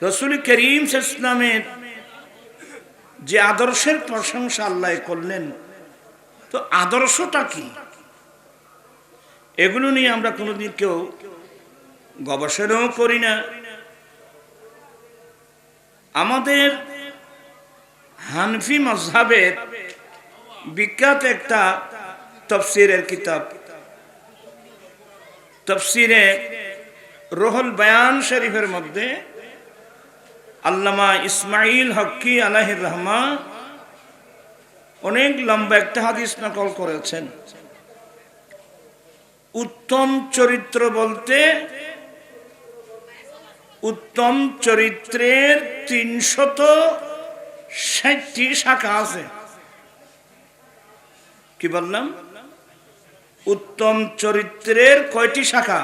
রাসূল করিম সাল্লাল্লাহু আলাইহি ওয়াসাল্লামের যে আদর্শের প্রশংসা আল্লাহ করলেন, তো আদর্শটা কি, এগুলো নিয়ে আমরা কোনোদিন কেউ গবেষণাও করি না। আমাদের হানফি মাযহাবের বিখ্যাত একটা তাফসীরের কিতাব, তাফসীরে রুহুল বায়ান শরীফের মধ্যে আল্লামা ইসমাইল হক্কি আলাইহির রহমা অনেক লম্বা একটা হাদিস নকল করেছেন। উত্তম চরিত্র বলতে উত্তম চরিত্রের 360টি শাখা আছে। কি বললাম? উত্তম চরিত্রের কয়টি শাখা?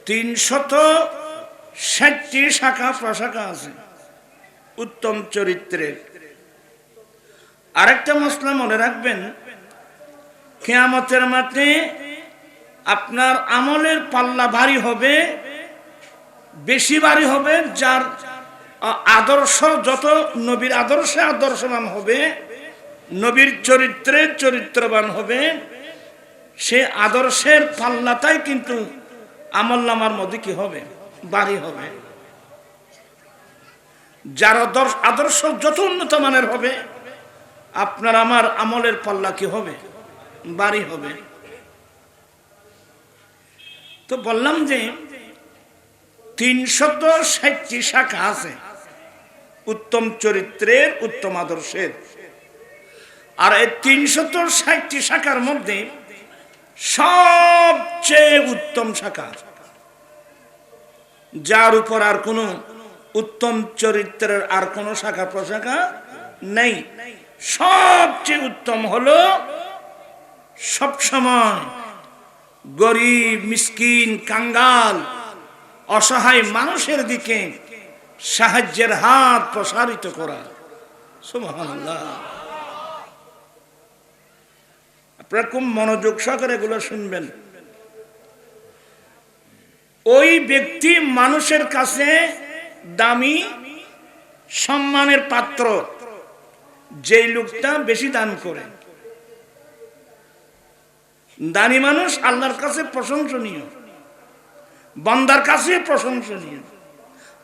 360টি শাখা প্রশাখা আছে উত্তম চরিত্রের। আরেকটা মসলা মনে রাখবেন, কিয়ামতের মাঠে আপনার আমলের পাল্লা ভারী হবে, বেশি ভারী হবে যার আদর্শ যত নবীর আদর্শে আদর্শবান হবে, নবীর চরিত্রে চরিত্রবান হবে, সে আদর্শের পাল্লাটাই কিন্তু আমলনামার মধ্যে কি হবে? ভারী হবে। যার আদর্শ যত উন্নত মানের হবে, আপনার আমার আমলের পাল্লা কি হবে? ভারী হবে। তো বললাম যে 360টি শাখা আছে উত্তম চরিত্রের, উত্তম আদর্শের। আর এই 360টি শাখার মধ্যে সবচেয়ে উত্তম শাখা, যার উপর আর কোনো উত্তম চরিত্রের আর কোনো শাখা প্রশাখা নেই, সবচেয়ে উত্তম হলো সবসময় গরিব, মিসকিন, কাঙ্গাল, অসহায় মানুষের দিকে সাহায্যের হাত প্রসারিত করা। সুবহানাল্লাহ। আপনারা খুব মনোযোগ সহকারে এগুলো শুনবেন। ওই ব্যক্তি মানুষের কাছে দামি, সম্মানের পাত্র যেই লোকটা বেশি দান করে। দানি মানুষ আল্লাহর কাছে প্রশংসনীয়, বান্দার কাছে প্রশংসনীয়,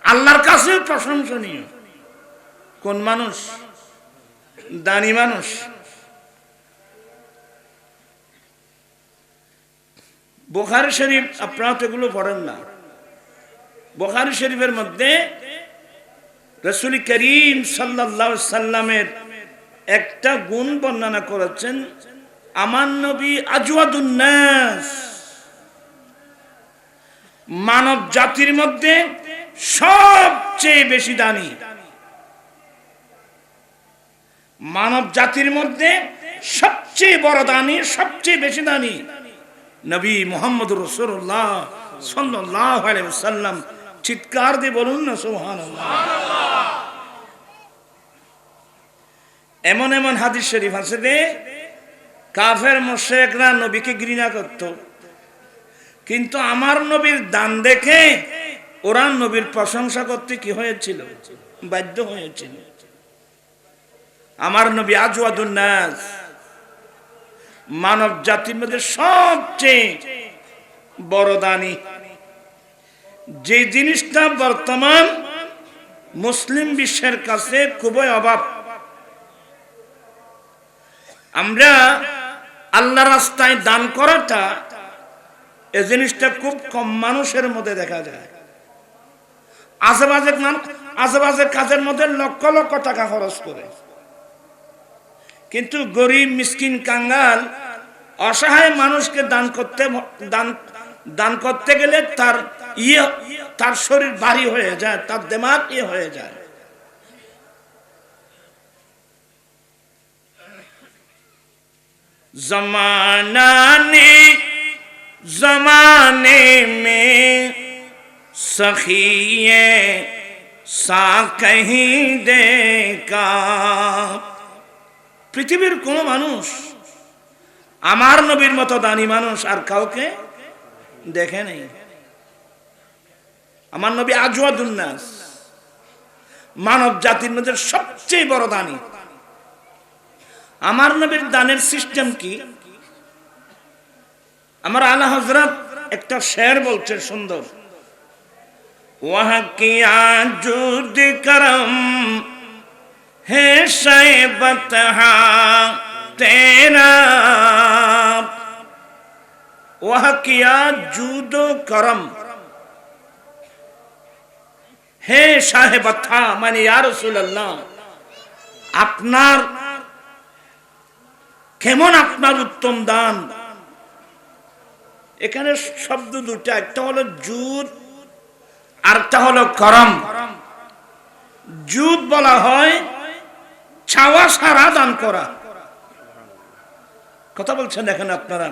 আল্লাহর কাছে প্রশংসনীয়। কোন মানুষ? দানি মানুষ। বুখারী শরীফ, আপনারা তো এগুলো পড়েন না। বুখারী শরীফের মধ্যে রাসূল করিম সাল্লাল্লাহু আলাইহি সাল্লামের একটা গুণ বর্ণনা করেছেন, আমার নবী আজওয়াদুন নাস, মানব জাতির মধ্যে সবচেয়ে বেশি দানি। মানব জাতির মধ্যে সবচেয়ে বড় দানি, সবচেয়ে বেশি দানি নবী মুহাম্মদুর রাসূলুল্লাহ সাল্লাল্লাহু আলাইহি ওয়াসাল্লাম। চিৎকার দিয়ে বলুন না সুবহানাল্লাহ। এমন এমন হাদিস শরীফ আছে যে কাফের মুশরিকরা নবীকে ঘৃণা করত, কিন্তু আমার নবীর দান দেখে ওরা নবীর প্রশংসা করতে কি হয়েছিল? বাধ্য হয়েছিল। আমার নবী আজওয়াদুন নাস, মানব জাতির মধ্যে সবচেয়ে বড় দানি। যে জিনিসটা বর্তমান মুসলিম বিশ্বের কাছে খুবই অভাব। আমরা আল্লাহর রাস্তায় দান করাটা, এই জিনিসটা খুব কম মানুষের মধ্যে দেখা যায়। আশেপাশের কাজের মধ্যে লক্ষ লক্ষ টাকা খরচ করে, কিন্তু গরিব, মিসকিন, কাঙ্গাল, অসহায় মানুষকে দান করতে গেলে তার শরীর ভারী হয়ে যায়, তার দিমাগ হয়ে যায়। जमाने में सखिए सा कहीं देखा। পৃথিবীর কোন মানুষ আমার নবীর মতো দানি মানুষ আর কাউকে দেখে নেই। আমার নবী আজওয়াদুন নাস। মানব জাতির মধ্যে সবচেয়ে বড় দানী। আমার নবীর দানের সিস্টেম কি? আমার আলা হযরত একটা শের বলছে সুন্দর, ওয়াহ কিয়া জুদ করম হে শাইবত হা তেরা, ওয়াহ কিয়া জুদ করম হে সাহেবত হা, মানে ইয়া রাসূলুল্লাহ আপনার কেমন আপনার উত্তম দান। এখানে শব্দ দুটা, একটা হলো জুদ আর একটা হলো করম। জুদ বলা হয় চাওয়া সারা দান করা, কথা বলছেন দেখেন আপনারা,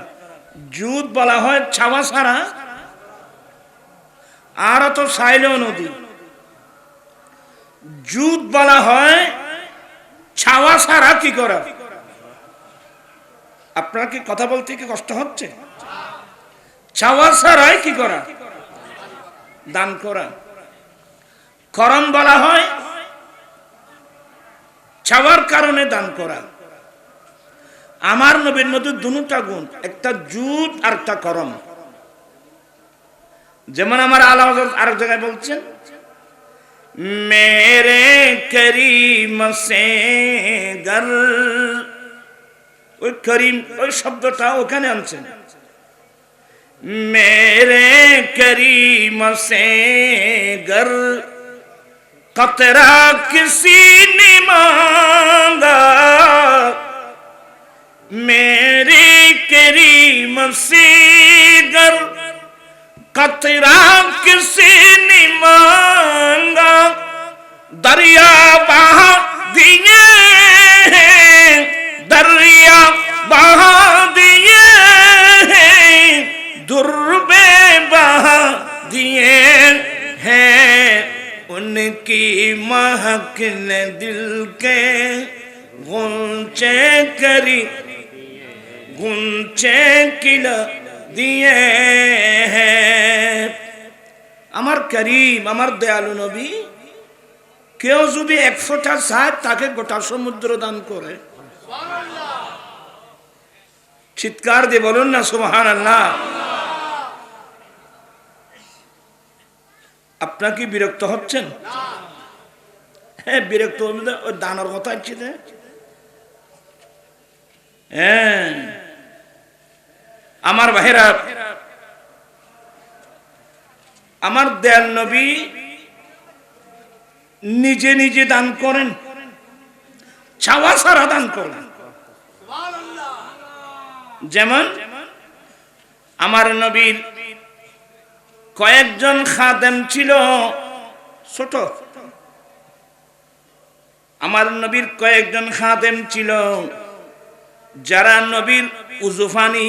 জুদ বলা হয় চাওয়া সারা, আর তো চাইলেও নদী। জুদ বলা হয় চাওয়া সারা কি করা। আপনার কি কথা বলতে কি কষ্ট হচ্ছে? চাওয়া ছাড়াই কি করা, দান করা। করম বলা হয় চাওয়ার কারণে দান করা। আমার নবীর মধ্যে দুটা গুণ, একটা জুদ আর একটা করম। যেমন আমার আলা হযরত আরেক জায়গায় বলছেন, মেরে করিম সে গর, ওই করিম ওই শব্দটা ওখানে আনছেন, मेरे करीम से गर कतरा किसी ने मांगा, मेरे करीम से गर कतरा किसी ने मांगा, दरिया बहा दिए दरिया बहा दिए दुर्बे बहा दिए हैं, उनकी महक ने दिल के गुंचे करी गुंचे किला दिए हैं। আমার করিম, আমার দয়ালু নবী, কেউ যদি 100টা চায় তাকে গোটা সমুদ্র দান করে। চিৎকার দিয়ে বলুন না সুবহানাল্লাহ। আপনার কি বিরক্ত হচ্ছেন? হ্যাঁ, বিরক্ত হলে ওই দানের কথা আছে। হ্যাঁ আমার ভাইরা, আমার দয়াল নবী নিজে নিজে দান করেন, চাওয়া ছাড়া দান করেন। যেমন আমার নবীর কয়েকজন খাদেম ছিল ছোট, আমার নবীর কয়েকজন খাদেম ছিল যারা নবীর উজুফানি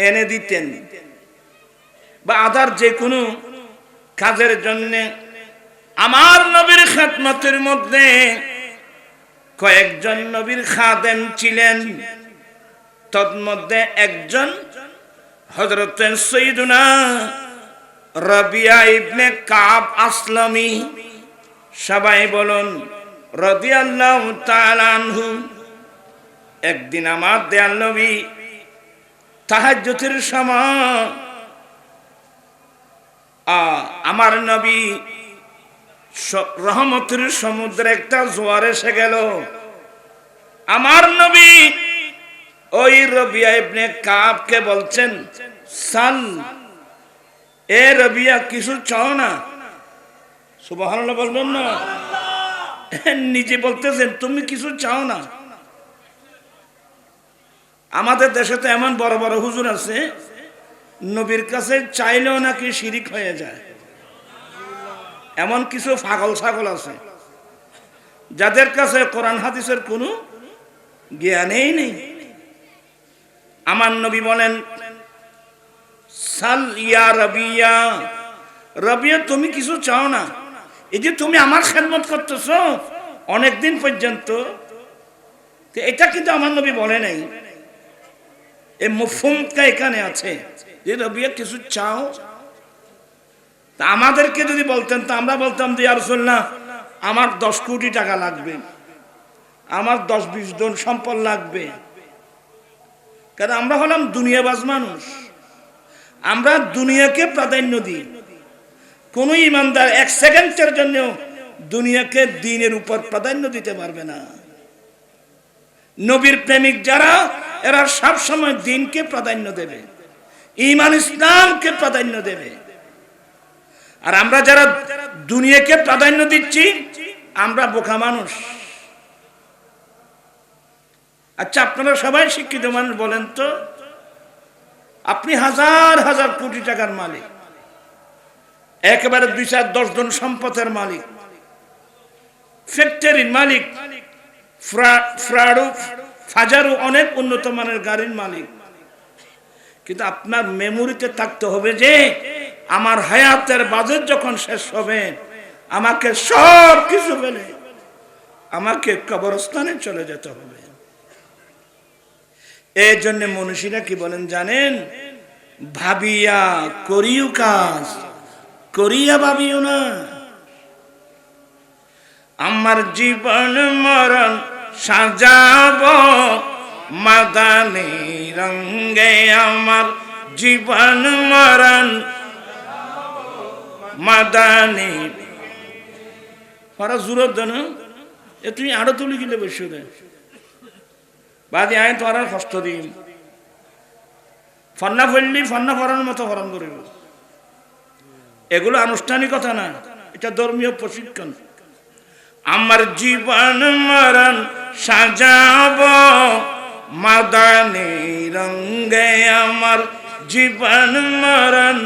এনে দিতেন বা আদার যে কোনো কাজের জন্য। আমার নবীর খেদমতের মধ্যে কয়েকজন নবীর খাদেম ছিলেন, তন্মধ্যে একজন হযরত সাইয়্যিদুনা রাবিয়া ইবনে কাব আসলামী, সবাই বলুন রাদিয়াল্লাহু তাআলা আনহু। একদিন আমার দয়াল নবী তাহাজ্জুদের সময় আমার নবী রহমতের সমুদ্রে একটা জোয়ার এসে গেল। আমার নবী ওই রবিয়া ইবনে কাবকে বলছেন, সাল, এ রবিয়া কিছু চাও না? সুবহানাল্লাহ বলবেন না? নিজে বলতেছেন তুমি কিছু চাও না? আমাদের দেশে তো এমন বড় বড় হুজুর আছে, নবীর কাছে চাইলেও নাকি শিরিক হয়ে যায়। এমন কিছু পাগল ছাগল আছে যাদের কাছে কোরআন হাদিসের কোনো জ্ঞানই নেই। আমার নবী বলেন, সাল ইয়া রবিয়া, রবিয়া তুমি কিছু চাও না? এই যে তুমি আমার খেদমত করতেছো অনেকদিন পর্যন্ত, এটা কিন্তু আমার নবী বলে নাই। এই মফহুমটা এখানে আছে যে রবিয়া কিছু চাও। তা আমাদেরকে যদি বলতেন তো আমরা বলতাম যে ইয়া রাসূলুল্লাহ আমার 10 কোটি টাকা লাগবে, আমার 10-20 জন সম্পদ লাগবে। কারণ আমরা হলাম দুনিয়াবাজ মানুষ, আমরা দুনিয়াকে প্রাধান্য দিই। কোন ইমানদার 1 সেকেন্ডের জন্য দুনিয়াকে দ্বীনের উপর প্রাধান্য দিতে পারবে না। নবীর প্রেমিক যারা, এরা সব সময় দ্বীনকে প্রাধান্য দেবে, ঈমান ইসলামকে প্রাধান্য দেবে। আর আমরা যারা দুনিয়াকে প্রাধান্য দিচ্ছি, আমরা বোকা মানুষ। আচ্ছা, আপনারা সবাই শিক্ষিত মানুষ, বলেন তো, আপনি হাজার হাজার কোটি টাকার মালিক, একেবারে 2-4-10 জন সম্পদের মালিক, ফ্যাক্টরির মালিক, ফাজারু অনেক উন্নত মানের গাড়ির মালিক, কিন্তু আপনার মেমোরিতে থাকতে হবে যে আমার হায়াতের বাজেট যখন শেষ হবে, আমাকে সব কিছু ফেলে আমাকে কবরস্থানে চলে যেতে হবে। এই জন্য মনীষীরা কি বলেন জানেন? ভাবিয়া করিও কাজ, করিয়া ভাবিও না। আমার জীবন মরণ সাজাবো মাদানী রঙে, আমার জীবন মরণ মাদানী। জোর দেন, তুমি আরো তুলি গিলে বসে দে বাদে আয় তো আর কষ্ট দিন। ফন্না ফেললি ফন্না ফরানোর মতো ফরান করিব। এগুলো আনুষ্ঠানিকতা না, এটা ধর্মীয় প্রশিক্ষণ। আমার জীবন মরণ সাজাব মাদানী রঙে, আমার জীবন মরণ।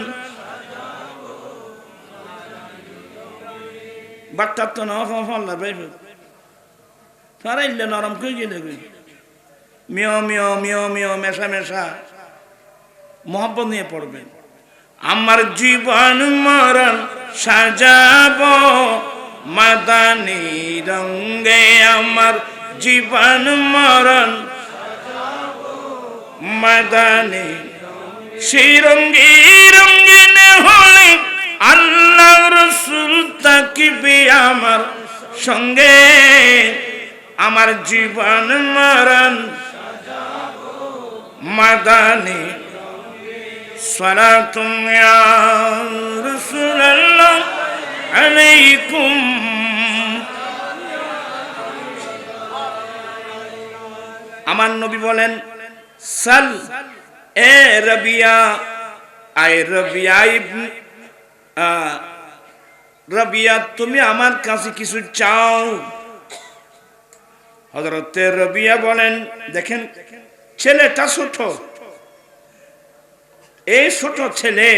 বাট্টা তো না ফল্লা ভাইব তারা ইল্লে নরম করে গেলে মিয় মিয় মিয় মিয় মেশা মেশা মোহাম্মত নিয়ে পড়বেন। আমার জীবন মরণ সাজাব মাদানী রঙে, আমার জীবন মরণ মাদানী। সেই রঙে রঙিন হলে আল্লাহ রাসূল তাকিবে আমার সঙ্গে, আমার জীবন মরণ মাদানী। সালাতুম ইয়া রাসূলুল্লাহ আলাইকুম। আমার নবী বলেন, সাল এ রবিয়া, আয় রবিয়া রবিয়া, তুমি আমার কাছে কিছু চাও। হযরতে রবিয়া বলেন, দেখেন ছেলেটা ছোট, এই ছোট ছেলে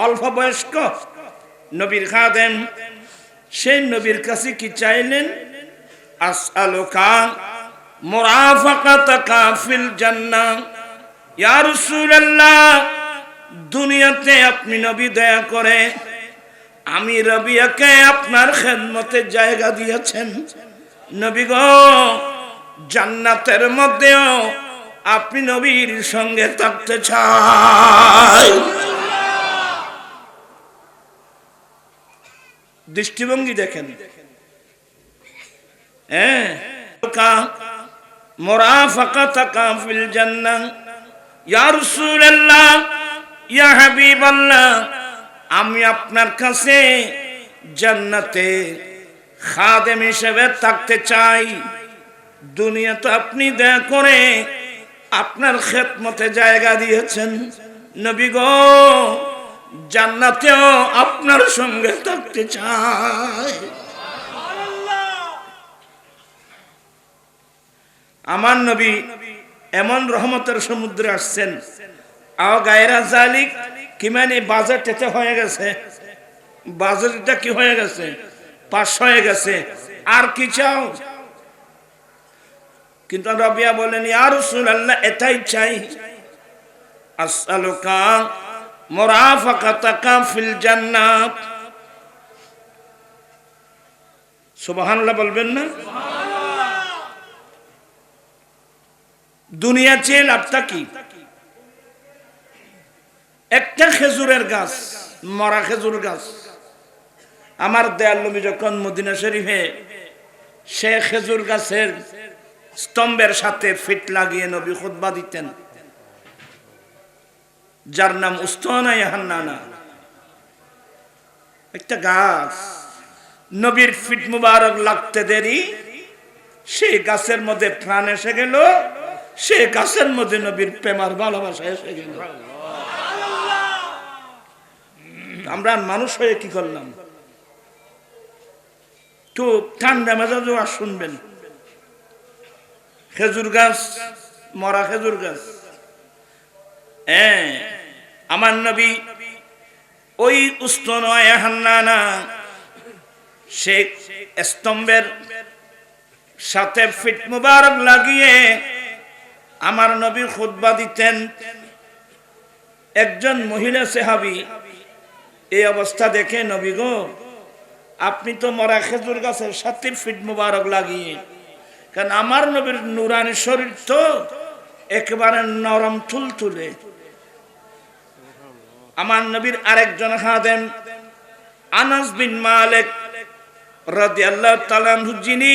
অল্প বয়স্ক নবীর খাদেম, সেই নবীর কাছে কি চাইলেন? আসআলুকা মুরাফাকাতাকা ফিল জান্নাহ। ইয়া রাসূলুল্লাহ, দুনিয়াতে আপনি নবী দয়া করে আমি রবিয়াকে আপনার খেদমতে জায়গা দিয়েছেন। নবী গো, জান্নাতের মধ্যেও আপনি নবীর সঙ্গে থাকতে চাই। দৃষ্টিভঙ্গি দেখেন। হ্যাঁ, মুরাফাকাতাকা ফিল জান্নাহ। ইয়া রাসূলুল্লাহ, ইয়া হাবিবাল্লাহ, আমি আপনার কাছে জান্নাতে খাদেম হিসেবে থাকতে চাই। দুনিয়াতে আপনি দয়া করে আপনার খেদমতে জায়গা দিয়েছেন। নবী গো, জান্নাতেও আপনার সঙ্গে থাকতে চাই। আমার নবী এমন রহমতের সমুদ্রে আসছেন, আও গায়রা জালিক, কি মানে বাজেট এতে হয়ে গেছে, বাজেটটা কি হয়ে গেছে, পাস হয়ে গেছে, আর কি চাও? কিন্তু রবিয়া বলেন, ইয়া রাসূলুল্লাহ, এটাই চাই। আসআলুকা মুরাফাকাতাকা ফিল জান্নাত। সুবহানাল্লাহ বলবেন না? দুনিয়া চেয়ে লাভটা কি? একটা খেজুরের গাছ, মরা খেজুর গাছ। আমার দয়াল নবী যখন মদিনা শরীফে সে খেজুর গাছের স্তম্ভের সাথে ফিট লাগিয়ে নবী খুতবা দিতেন, যার নাম উস্তনা ইয়াহান্নানা। একটা গাছ, নবীর ফিট মুবারক লাগতে দেরি, সেই গাছের মধ্যে প্রাণ এসে গেল, সেই গাছের মধ্যে নবীর প্রেমার ভালোবাসা এসে গেল। আমরা মানুষ হয়ে কি করলাম? তো ঠান্ডা মেজাজ আর শুনবেন, খেজুর গাছ, মরা খেজুর গাছ। আমার নবী ওই উস্তনা ইয়াহান্নানা সে স্তম্ভের সাথে ফিট মুবারক লাগিয়ে আমার নবী খুতবা দিতেন। একজন মহিলা সাহাবী এই অবস্থা দেখে, নবী গো, আপনি তো মরা খেজুর গাছের সাথে ফিট মুবারক লাগিয়ে, কারণ আমার নবীর নুরানি শরীর তো একেবারে নরম তুলতুলে। আমার নবীর আরেকজন খাদেম আনাস বিন মালিক রাদিয়াল্লাহু তাআলা আনহু, যিনি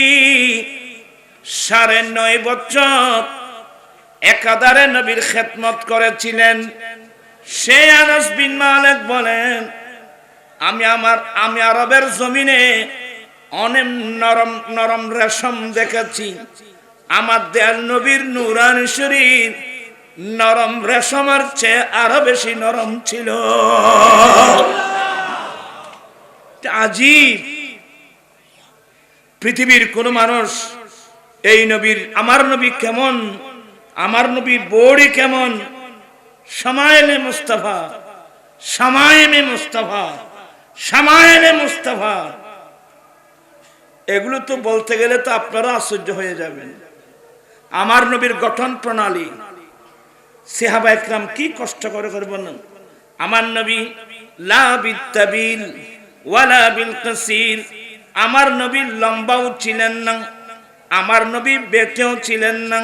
9.5 বছর একাধারে নবীর খেদমত করেছিলেন, সে আনাস বিন মালিক বলেন, আমি আরবের জমিনে অনেক নরম নরম রেশম দেখেছি, আমার দেয়াল নবীর নূরানি শরীর নরম রেশমের চেয়ে আরো বেশি নরম ছিল। আজীব, পৃথিবীর কোন মানুষ এই নবীর, আমার নবী কেমন, আমার নবীর বড়ি কেমন, শামায়েলে মুস্তাফা, শামায়েলে মুস্তাফা, শামায়েলে মুস্তাফা, এগুলো তো বলতে গেলে তো আপনারা আশ্চর্য হয়ে যাবেন। আমার নবীর গঠন প্রণালী, সাহাবা একরাম কি কষ্ট করে বলেন, আমার নবী লা বিত্তাবিল ওয়ালা বিল কাসির, আমার নবী লম্বাও ছিলেন না, আমার নবী বেটেও ছিলেন না,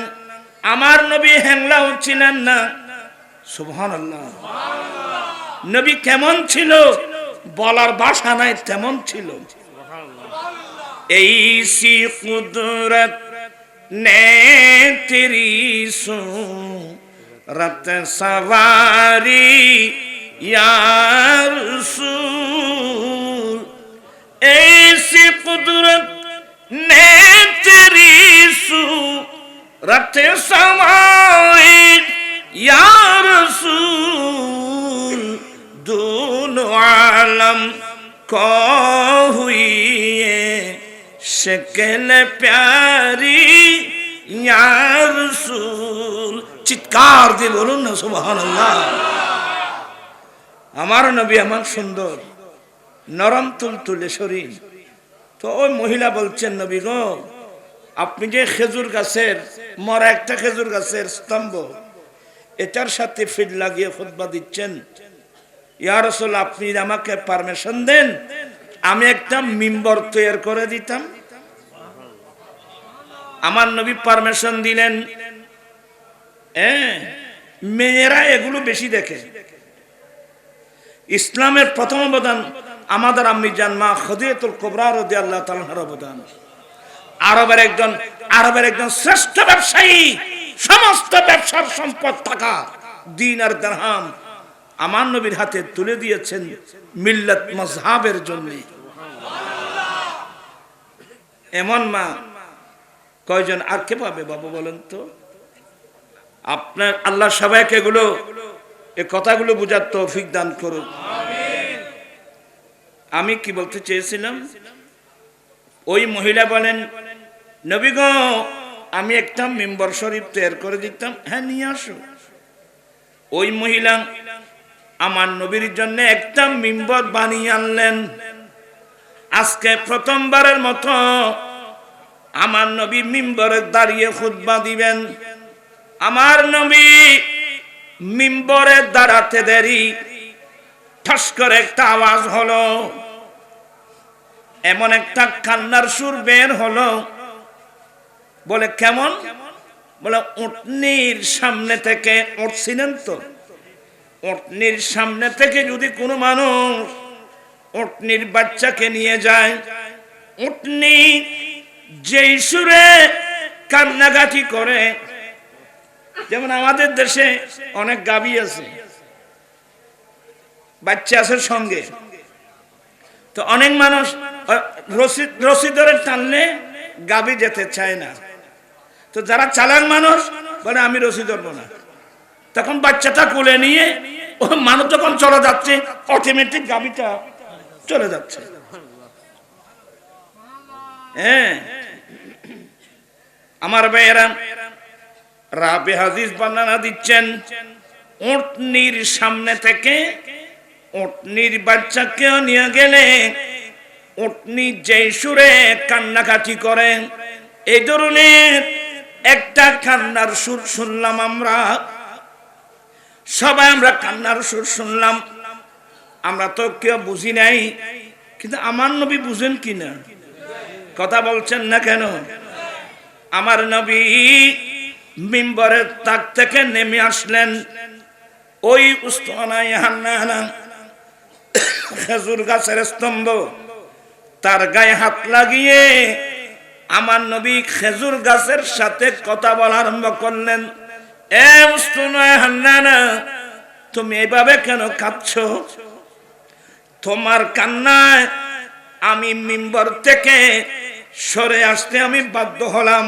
আমার নবী হ্যাংলাও ছিলেন না। সুবহানাল্লাহ। নবী কেমন ছিল বলার ভাষা নাই, তেমন ছিল। ऐसी कुदरत ने तेरी सूरत सवारी या रसूल, ऐसी कुदरत ने तेरी सूरत सवारी या रसूल, दोनों आलम को हुई शक्ल प्यारी या रसूल। চিৎকার দিয়ে বলুন না সুবহানাল্লাহ। আমার নবী আমার সুন্দর নরম তুলতুলে শরীর। তো ওই মহিলা বলছেন, নবী গো, আপনি যে খেজুর গাছের মরা একটা খেজুর গাছের স্তম্ভ, এটার সাথে ফিট লাগিয়ে খুতবা দিচ্ছেন, ইয়া রাসূল, আপনি আমাকে পারমিশন দেন, আমি একটা মিম্বর তৈরি করে দিতাম। আমার নবী পারমিশন দিলেন। মেয়েরা এগুলো বেশি দেখে। ইসলামের প্রথম অবদান আমাদের আম্মি জান মা খাদিজাতুল কুবরা রাদিয়াল্লাহু তাআলার অবদান। আরবের একজন শ্রেষ্ঠ ব্যবসায়ী, সমস্ত ব্যবসার সম্পদ টাকা, দিন আর দিরহাম আমার নবীর হাতে তুলে দিয়েছেন মিল্লাত মাযহাবের জন্য। এমন মা কয়জন আর কে পাবে বাবা বলেন তো? আপনার আল্লাহ সবাইকে এগুলো, এই কথাগুলো বুঝার তৌফিক দান করুন। আমি কি বলতে চেয়েছিলাম, ওই মহিলা বলেন, নবী গো, আমি একটা মিম্বর শরীফ তৈরি করে দিতাম। হ্যাঁ, নিয়ে আসো। ওই মহিলা আমার নবীর জন্য একটা মিম্বর বানিয়ে আনলেন। আজকে প্রথমবারের মতো আমার নবী মিম্বরে দাঁড়িয়ে খুতবা দিবেন। আমার নবী মিম্বরে দাঁড়াতে দেরি, ঠাস করে একটা আওয়াজ হলো, এমন একটা কান্নার সুর বের হলো। বলে কেমন? বলে উটনির সামনে থেকে, উঠছিলেন তো, উটনির সামনে থেকে যদি কোনো মানুষ উটনির বাচ্চাকে নিয়ে যায়, উটনি যেই সুরে কান্নাকাটি করে, যেমন আমাদের দেশে অনেক গাবি আছে, বাচ্চা আছে সঙ্গে, তো অনেক মানুষ রশি ধরে টানলে গাবি যেতে চায় না, তো যারা চালাক মানুষ বলে আমি রশি ধরবো না, তখন বাচ্চাটা কোলে নিয়ে ও মানুষ যখন চলে যাচ্ছে অটোমেটিক গাবিটা চলে যাচ্ছে। হ্যাঁ, আমার ভাইয়েরা রাবে হাদিস বর্ণনা দিচ্ছেন, উটনির সামনে থেকে উটনির বাচ্চাকে নিয়ে গেলে উটনি যে সুরে কান্নাকাটি করে, এই ধরনের একটা কান্নার সুর শুনলাম আমরা সবাই, আমরা কান্নার সুর শুনলাম। আমরা তো কেউ বুঝি নাই, কিন্তু আমার নবী বুঝেন কিনা? কথা বলছেন না কেন? আমার নবী মিম্বরের তাক থেকে নেমে আসলেন, ওই উস্তানায় হান্নানা খেজুর গাছের স্তম্ভ, তার গায়ে হাত লাগিয়ে আমার নবী খেজুর গাছের সাথে কথা বলা আরম্ভ করলেন। এ উস্তানায় হান্নানা, তুমি এভাবে কেন কাঁদছো? তোমার কান্নায় আমি মিম্বর থেকে সরে আসতে আমি বাধ্য হলাম,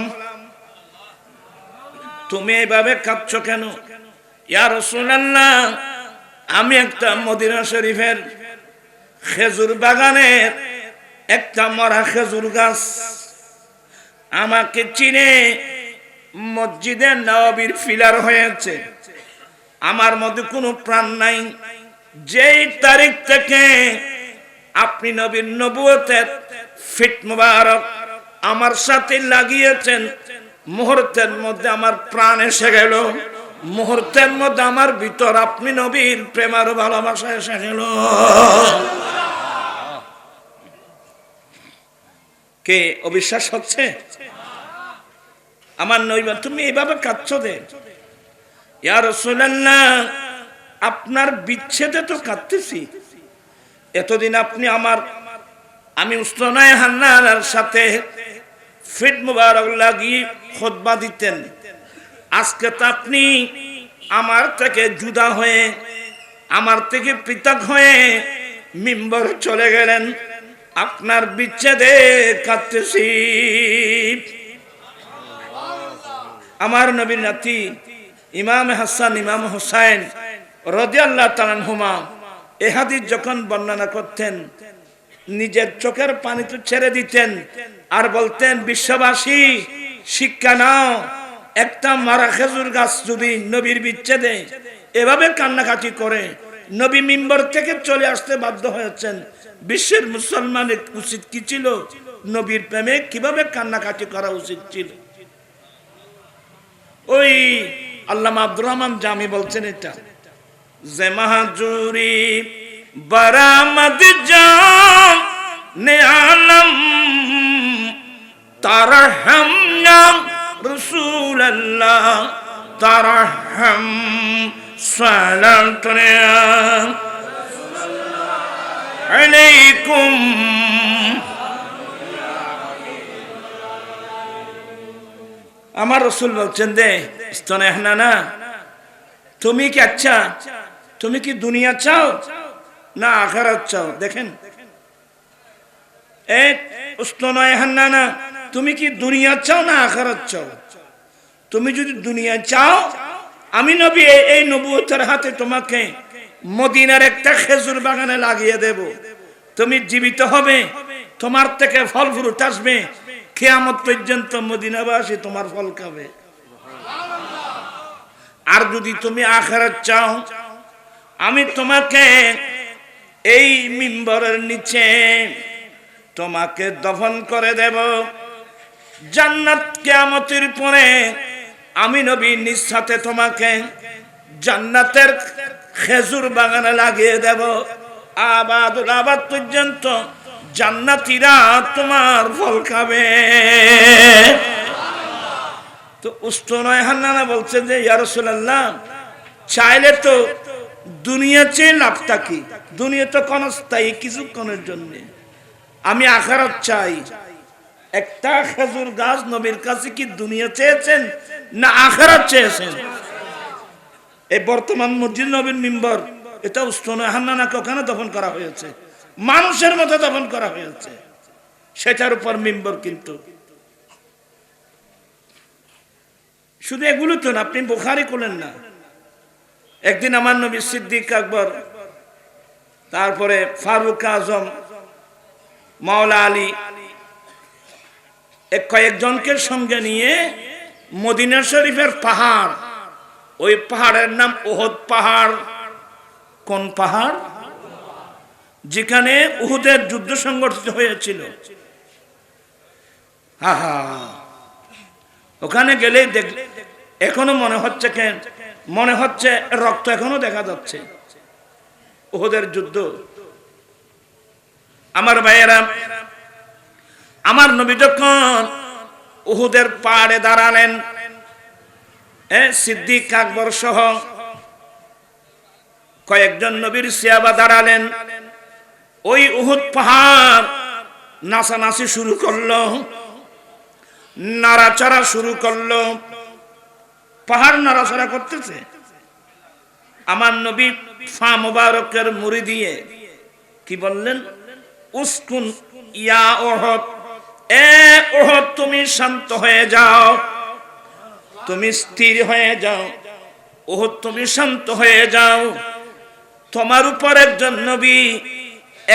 তুমি এইভাবে কাঁদছো কেন? ইয়া রাসূলুল্লাহ, আমি একটা মদিনা শরীফের খেজুর বাগানের একটা মরা খেজুর গাছ, আমাকে চিনে মসজিদে নববীর ফিলার হয়েছে, আমার মধ্যে কোনো প্রাণ নাই। যেই তারিখ থেকে আপনি নবীর নবুয়তের ফিট মুবারক আমার সাথে লাগিয়েছেন, মুহূর্তের মধ্যে আমার প্রাণ এসে গেল, মুহূর্তের মধ্যে আমার ভিতর আপনি নবীর প্রেম আর ভালোবাসা এসে গেল। কে অবিশ্বাস হচ্ছে? আমার নবী, তুমি এইভাবে কাঁদছো যে? ইয়া রাসূলুল্লাহ, আপনার বিচ্ছেদে তো কাঁদতেছি। এতদিন আপনি আমি উস্তানায়ে হান্নানার সাথে ফিট মুবারক লাগিয়ে খুতবা দিতেন, আজকে তো আপনি আমার থেকে জুদা হয়ে, আমার থেকে পৃথক হয়ে মিম্বর চলে গেলেন, আপনার বিচ্ছেদে কাঁদতেছি। আমার নবীর নাতি ইমাম হাসান ইমাম হুসাইন রাদিয়াল্লাহু তাআলা আনহুমা এই হাদিস যখন বর্ণনা করতেন, নিজের চোখের পানি তো ছেড়ে দিতেন আর বলতেন, বিশ্ববাসী শিক্ষা নাও, একটা মারা খেজুর গাছ যদি নবীর বিচ্ছেদে এভাবে কান্নাকাটি করে, নবী মিম্বর থেকে চলে আসতে বাধ্য হয়েছেন, বিশ্বের মুসলমানের উচিত কি ছিল? নবীর প্রেমে কিভাবে কান্নাকাটি করা উচিত ছিল? ওই আল্লামা আব্দুর রহমান জামি বলছেন, এটা যে মাহাজুরি বারামদ জানে আলম তারহম না রাসূলুল্লাহ তারহম সালাতু আলাইকুম। আমার রাসূল বলছেন, দে স্তনে হান্নানা, তুমি কি তুমি কি দুনিয়া চাও না আখিরাত চাও? দেখেন, স্তনে হান্নানা, তুমি কি দুনিয়া চাও না আখিরাত চাও? তুমি যদি দুনিয়া চাও, আমি নবী এই নবুয়তের হাতে তোমাকে মদিনার একটা খেজুর বাগানে লাগিয়ে দেব, তুমি জীবিত হবে, তোমার থেকে ফল ফ্রুট আসবে, কিয়ামত পর্যন্ত মদিনাবাসী তোমার ফল খাবে। আর যদি তুমি আখিরাত চাও, আমি তোমাকে এই মিম্বরের নিচে তোমাকে দফন করে দেব, জান্নাত কিয়ামতের পরে আমি নবী নিজ সাথে তোমাকে জান্নাতের খেজুর বাগানে লাগিয়ে দেব, আবাদুল আবাদ পর্যন্ত জান্নাতীরা তোমার ফল খাবে। তো উস্তানায়ে হান্নানা বলছেন যে, ইয়া রাসূলুল্লাহ, চাইলে তো দুনিয়া চেয়ে লাভটা কি? দুনিয়া তো ক্ষণস্থায়ী, কিছুক্ষণের জন্য, আমি আখিরাত চাই। একটা খেজুর গাছ নবীর কাছে কি দুনিয়া চেয়েছেন না আখিরাত চেয়েছেন? এই বর্তমান মসজিদ নবীর মিম্বর এটা উস্তনে হান্নানাকে ওখানে দফন করা হয়েছে, মানুষের মতো দফন করা হয়েছে, সেটার উপর মিম্বর। কিন্তু শুধু এগুলো তো না, আপনি বুখারী খুলেন না। একদিন আমার নবী সিদ্দিক আকবর, তারপরে ফারুক আজম, মাওলা আলী, কয়েকজনকে সঙ্গে নিয়ে মদিনা শরীফের পাহাড়, ওই পাহাড়ের নাম উহুদ পাহাড়। কোন পাহাড়? যেখানে উহুদের যুদ্ধ সংঘটিত হয়েছিল। ওখানে গেলে এখনো মনে হচ্ছে, মনে হচ্ছে রক্ত এখনো দেখা যাচ্ছে, উহুদের যুদ্ধ। আমার ভাইয়েরা, আমার নবী যখন উহুদের পাহাড়ে দাঁড়ালেন, সিদ্দিক আকবর সহ কয়েকজন নবীর সাহাবা দাঁড়ালেন, ওই উহুদ পাহাড় নাচানাচি শুরু করলো, নাড়াচাড়া শুরু করলো, পাহাড় নাড়াচাড়া করতেছে। আমার নবী ফা মুবারকের মুড়ি দিয়ে কি বললেন? উসকুন ইয়া উহুদ, এ উহুদ তুমি শান্ত হয়ে যাও, তুমি স্থির হয়ে যাও, উহুদ তুমি শান্ত হয়ে যাও। তোমার উপর একজন নবী,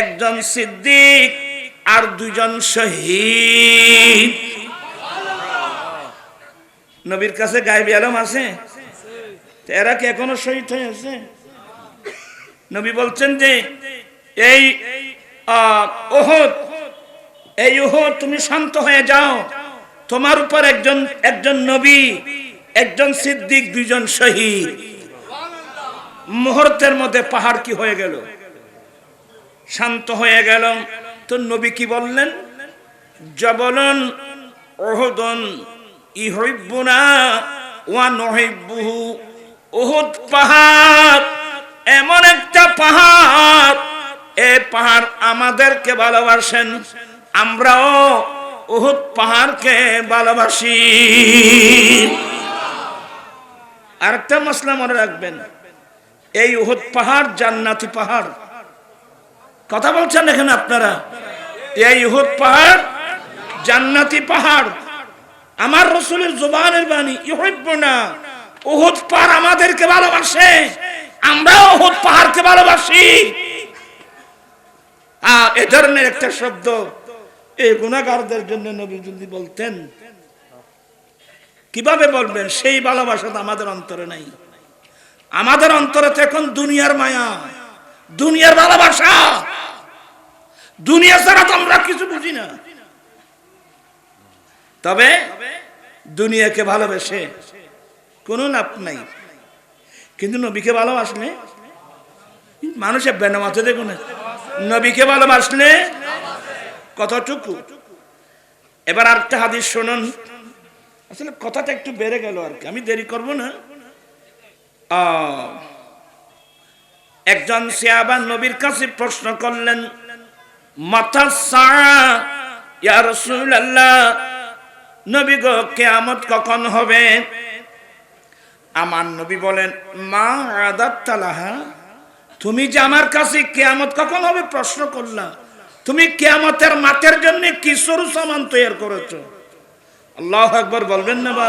একজন সিদ্দিক আর দুইজন শহীদ। নবীর কাছে গায়েবী আলম আছে, এরা কি এখনো শহীদ হয়ে আছে? নবী বলছেন যে এই উহুদ, এই উহুদ তুমি শান্ত হয়ে যাও, তোমার উপর একজন নবী, একজন সিদ্দিক, দুইজন শহীদ। মুহূর্তের মধ্যে পাহাড় কি হয়ে গেল? শান্ত হয়ে গেল। তো নবী কি বললেন? জবলুন উহুদুন ইউহিব্বুনা ওয়া নুহিব্বুহু। উহুদ পাহাড় এমন একটা পাহাড়, এই পাহাড় আমাদেরকে ভালোবাসেন, আমরাও উহুদ পাহাড়কে ভালোবাসি। আরেকটা মাসলা মনে রাখবেন, এই উহুদ পাহাড় জান্নাতি পাহাড়। কথা বলছেন এখানে আপনারা? এই উহুদ পাহাড় জান্নাতি পাহাড়। আমার রাসূলের জবানের বাণী, ইউহিব্বুনা, উহুদ পাহাড় আমাদেরকে ভালোবাসে, আমরাও উহুদ পাহাড়কে ভালোবাসি। এ ধরনের একটা শব্দ এই গুনাহগারদের জন্য নবী যদি বলতেন, কিভাবে বলবেন? সেই ভালোবাসা তো আমাদের অন্তরে নাই। আমাদের অন্তরে তো এখন দুনিয়ার মায়া, দুনিয়ার ভালোবাসা। দুনিয়া ছাড়া তো আমরা কিছু বুঝি না। তবে দুনিয়াকে ভালোবেসে কোনো লাভ নাই, কিন্তু নবীকে ভালোবাসলে মানুষের বেনামাতে দেখুন, নবীকে ভালোবাসলে কতটুকু। এবার আরেকটা হাদিস শুনুন। আসলে কথাটা একটু বেড়ে গেল আর কি, আমি দেরি করব না। একজন সাহাবা নবীর কাছে প্রশ্ন করলেন, মাতা সাআ ইয়া রাসূলুল্লাহ, নবী গো কিয়ামত কখন হবে? আমার নবী বলেন, মা আদাত্তা লাহা, তুমি যে আমার কাছে কিয়ামত কখন হবে প্রশ্ন করলা, তুমি কিয়ামতের মাঠের জন্য কি সরু সামান তৈরি করেছো? আল্লাহু আকবার বলবেন না? বা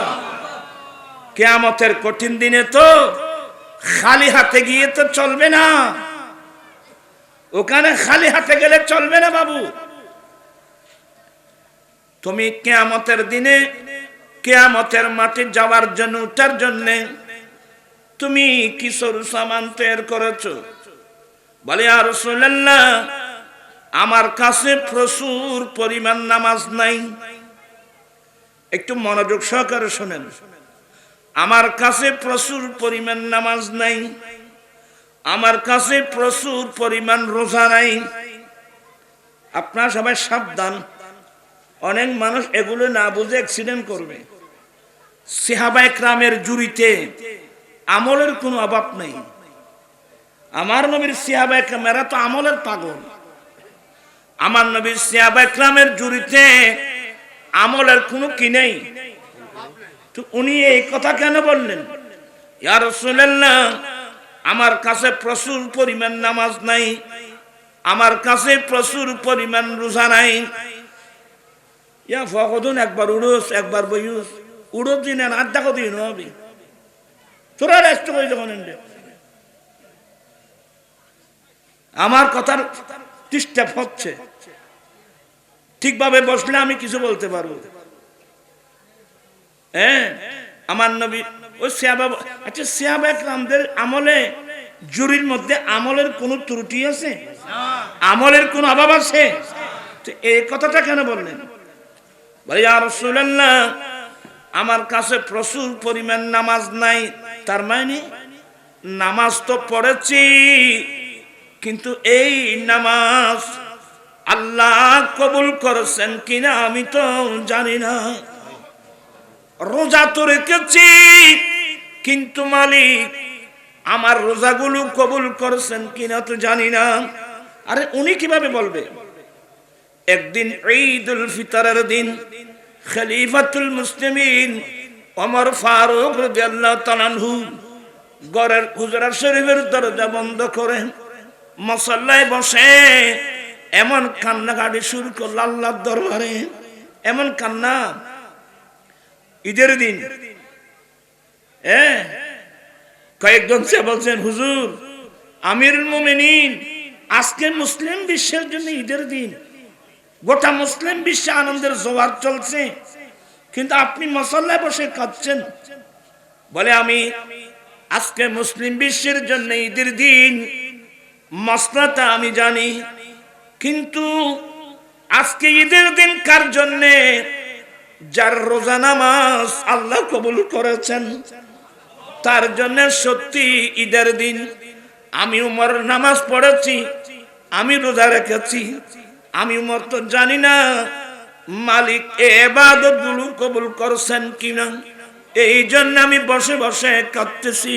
কিয়ামতের কঠিন দিনে তো খালি হাতে গিয়ে তো চলবে না, ওখানে খালি হাতে গেলে চলবে না বাবু। তুমি কিয়ামতের দিনে কিয়ামতের মাঠে যাওয়ার জন্য, ওটার জন্য তুমি কি সরু সামান তৈরি করেছো? বলে, ইয়া রাসূলুল্লাহ, আমার কাছে প্রচুর পরিমাণ নামাজ নাই। একটু মনোযোগ সহকারে শুনেন। আমার কাছে প্রচুর পরিমাণ নামাজ নাই, আমার কাছে প্রচুর পরিমাণ রোজা নাই। আপনারা সবাই সাবধান, অনেক মানুষ এগুলো না বুঝে অ্যাক্সিডেন্ট করবে। সাহাবায়ে কেরামের জুরিতে আমলের কোনো অভাব নেই। আমার নবীর সাহাবায়ে কেরামেরা তো আমলের পাগল। আমার নবীর সাহাবায়ে কেরামের জুরিতে আমলের কোনো কি নেই। তো উনি এই কথা কেন বললেন? ইয়া রাসূলুল্লাহ, আমার কাছে প্রচুর পরিমাণ নামাজ নাই, আমার কাছে প্রচুর পরিমাণ রোজা নাই। ইয়া ফখদুন একবার উড়োস একবার বইউস, উড়ো দিন আর আড্ডা কদিন হবে তোরা রেস্ট করে যখন আমার কথার ডিস্টার্ব হচ্ছে। ঠিকভাবে বসলে আমি কিছু বলতে পারবো। হ্যাঁ, আমার নবী ওই সাহাবা, আচ্ছা সাহাবা একরামদের আমলে জুরির মধ্যে আমলের কোনো ত্রুটি আছে? আমলের কোনো অভাব আছে? তো এই কথাটা কেন বললেন? বলে ইয়া রাসূলুল্লাহ, আমার কাছে প্রচুর পরিমাণ নামাজ নাই। তার মানে নামাজ তো পড়েছি, কিন্তু এই নামাজ আল্লাহ কবুল করেছেন কিনা আমি তো জানি না। রোজা তো রেখেছি, কিন্তু মালিক আমার রোজাগুলো কবুল করেছেন কিনা তো জানি না। আরে উনি কিভাবে বলবে? একদিন ঈদুল ফিতরের দিন খলিফাতুল মুসলিমিন ওমর ফারুক রাদিয়াল্লাহু তাআলা আনহু ঘরের হুজরা শরীফের দরজা বন্ধ করে মুসল্লায় বসে এমন কান্নাকাটি শুরু করল আল্লাহর দরবারে। এমন কান্না ঈদের দিন। কয়েকজন সে বলছেন, হুজুর আমিরুল মুমিনিন, আজকে মুসলিম বিশ্বের জন্য ঈদের দিন, গোটা মুসলিম বিশ্বে আনন্দের জোয়ার চলছে, কিন্তু আপনি মুসল্লায় বসে কাঁদছেন। বলে আমি আজকে মুসলিম বিশ্বের জন্য ঈদের দিন, মসলাটা আমি জানি, কিন্তু আজকে ঈদের দিন কার জন্যে? যার রোজা নামাজ আল্লাহ কবুল করেছেন তার জন্য সত্যি ঈদের দিন। আমি উমর নামাজ পড়েছি, আমি রোজা রেখেছি, আমি উমর তো জানি না মালিক ইবাদত গুলো কবুল করেছেন কিনা, এই জন্য আমি বসে বসে কাঁদতেছি।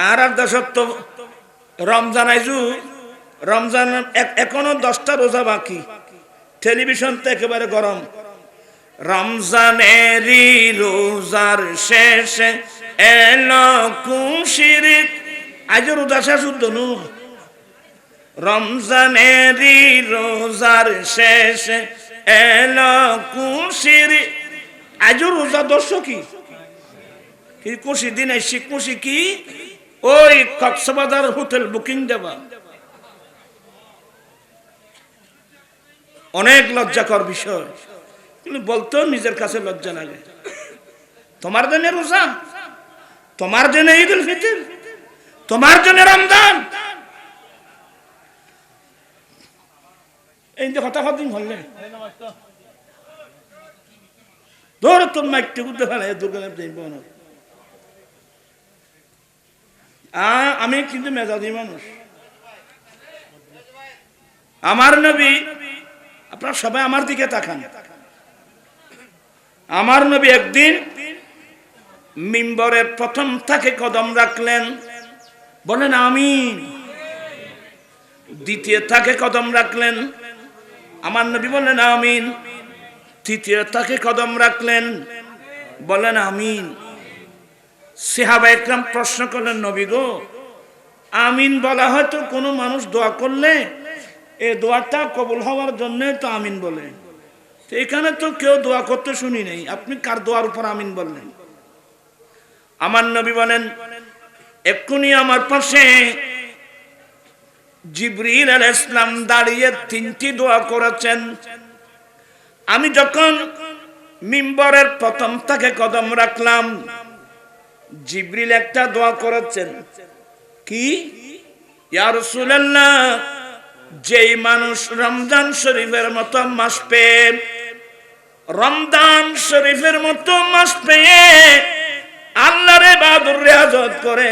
আর দশত্ব রমজান আইজু, রমজান এখনো 10টা রোজা বাকি, টেলিভিশন তো একেবারে গরম। রমজানেরই রোজার শেষে এলো খুশির, আজ রোজা শেষ উদ্দনু। রমজানেরই রোজার শেষে এলো খুশির, আজ রোজা দর্শকী কি খুশি দিন এসে খুশি কি ওই কক্সবাজার হোটেল বুকিং দেবা। অনেক লজ্জাকর বিষয়, কিন্তু বলতেও নিজের কাছে লজ্জা লাগে। তোমার জন্য রোজা, তোমার জন্য ঈদুল ফিতর, তোমার জন্য রমজান, এই যে কথা দিন হলে ধর তোর মাইকটি উঠতে পারে দোকানে। আমি কিন্তু মেজাজি মানুষ। আমার নবী, আপনারা সবাই আমার দিকে তাকান, আমার নবী একদিন মিম্বরের প্রথম থেকে কদম রাখলেন, বলেন আমিন। দ্বিতীয় থেকে কদম রাখলেন, আমার নবী বলেন আমিন। তৃতীয় থেকে কদম রাখলেন, বলেন আমিন। সাহাবা একরাম প্রশ্ন করলেন, নবী গো, আমিন বলা হয়তো কোনো মানুষ দোয়া করলে এই দোয়াটা কবুল হওয়ার জন্য তো আমিন বলে, তো এখানে তো কেউ দোয়া করতে শুনি নেই, আপনি কার দোয়ার উপর আমিন বললেন? আমার নবী বলেন, এক্ষুনি আমার পাশে জিবরিল আলাইহিস সালাম দাঁড়িয়ে 3টি দোয়া করেছেন। আমি যখন মিম্বরের প্রথম থেকে কদম রাখলাম, জিবরিল একটা দোয়া করেছেন, কি? ইয়া রাসূলুল্লাহ, যেই মানুষ রমজান শরীফের মতো মাস পেয়ে, রমজান শরীফের মতো মাস পেয়ে আল্লাহর ইবাদত রিয়াজত করে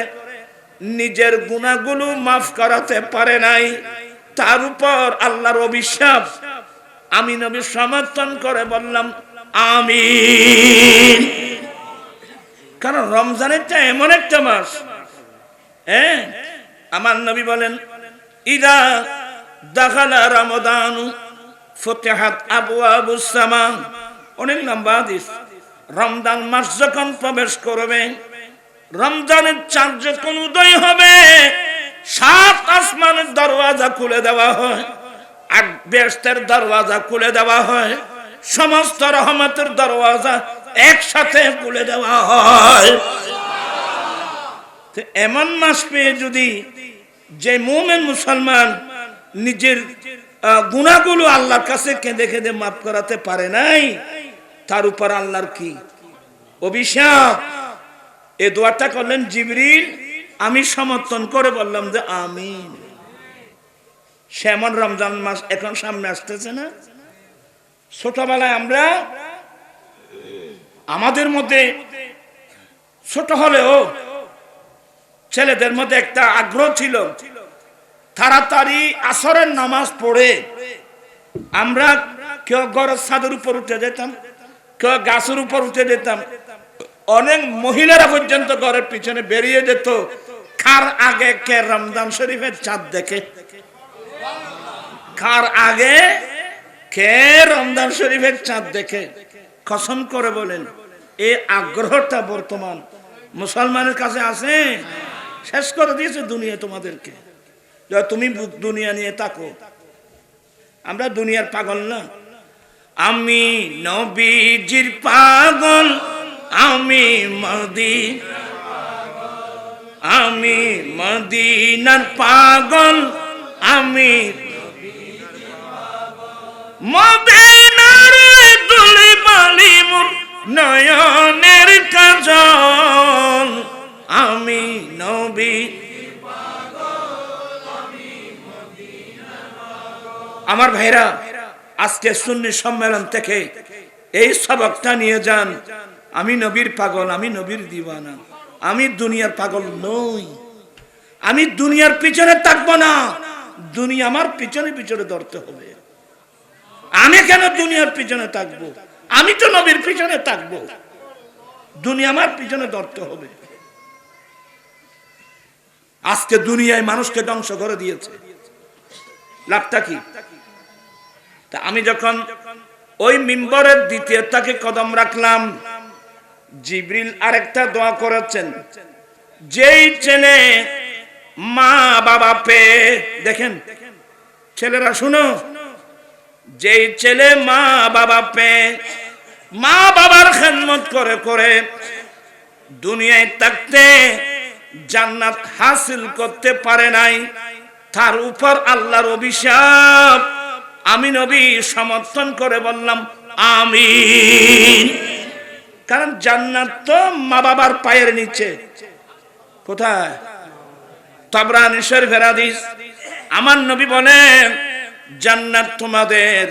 নিজের গুনাহগুলো মাফ করাতে পারে নাই, তার উপর আল্লাহর অভিশাপ। আমি নবী সমর্থন করে বললাম আমিন। কারণ রমজানেরটা এমন একটা মাস, আমার নবী বলেন, ইদা দাখালা রমাদান ফুতিহাত আবওয়াবুস সামা, অনেক লম্বা হাদিস। রমজান মাস যখন প্রবেশ করবে, রমজানের চাঁদ যখন উদয় হবে, 7 আসমানের দরওয়াজা খুলে দেওয়া হয়, 8 বেহেশতের দরওয়াজা খুলে দেওয়া হয়, সমস্ত রহমতের দরওয়াজা একসাথে খুলে দেওয়া হয়। এমন মাস পেয়ে যদি যে মুমিন মুসলমান নিজের গুনাহগুলো আল্লাহর কাছে কেঁদে কেঁদে মাফ করাতে পারে নাই, তার উপর আল্লাহর কি অভিশাপ। এই দোয়াটা করলেন জিবরিল, আমি সমর্থন করে বললাম যে আমিন। সেমন রমজান মাস এখন সামনে আসতেছে না? ছোটবেলায় আমরা, আমাদের মধ্যে ছোট হলেও ছেলেদের মধ্যে একটা আগ্রহ ছিল, তাড়াতাড়ি আসরের নামাজ পড়ে আমরা কেউ ঘরের ছাদের উপর উঠে যেতাম, কেউ গাছের উপর উঠে যেতাম, অনেক মহিলারা পর্যন্ত ঘরের পিছনে বেরিয়ে যেত। কার আগে কে রমজান শরীফের চাঁদ দেখে, কার আগে কে রমজান শরীফের চাঁদ দেখে। কসম করে বলেন, এই আগ্রহটা বর্তমান মুসলমানের কাছে আছে? শেষ করে দিয়েছে দুনিয়া তোমাদেরকে। তুমি দুনিয়া নিয়ে থাকো, আমরা দুনিয়ার পাগল না। আমি নবীজির পাগল, আমি মদিনার পাগল, আমি মদিনার দুলি বালি মোর নয়নের কাজল, আমি নবী। আমার ভাইরা, আজকে সুন্নি সম্মেলন থেকে এই সবকটা নিয়ে যান। আমি নবীর পাগল, আমি নবীর দিওয়ানা, আমি দুনিয়ার পাগল নই। আমি দুনিয়ার পিছনে থাকবো না, দুনিয়া আমার পিছনে পিছনে ধরতে হবে। আমি কেন দুনিয়ার পিছনে থাকবো? আমি তো নবীর পিছনে থাকবো, দুনিয়া আমার পিছনে ধরতে হবে। আজকে দুনিয়ায় মানুষকে ধ্বংস করে দিয়েছে, লাভটা কি? তা আমি যখন ওই মিম্বরের দ্বিতীয় তাকে কদম রাখলাম, জিবরিল আরেকটা দোয়া করেছেন। যেই ছেলে মা বাবা পেয়ে, দেখেন ছেলেরা শুনো, যেই ছেলে মা বাবা পেয়ে মা বাবার খেদমত করে করে দুনিয়ায় থাকতে জান্নাত হাসিল করতে পারে নাই, তার উপর আল্লাহর অভিশাপ। আমি নবী সমর্থন করে বললাম আমিন। কারণ জান্নাত তো মা বাবার পায়ের নিচে। কোথায়? তাবরানী শরীফের হাদিস। আমার নবী বলেন, জান্নাত তোমাদের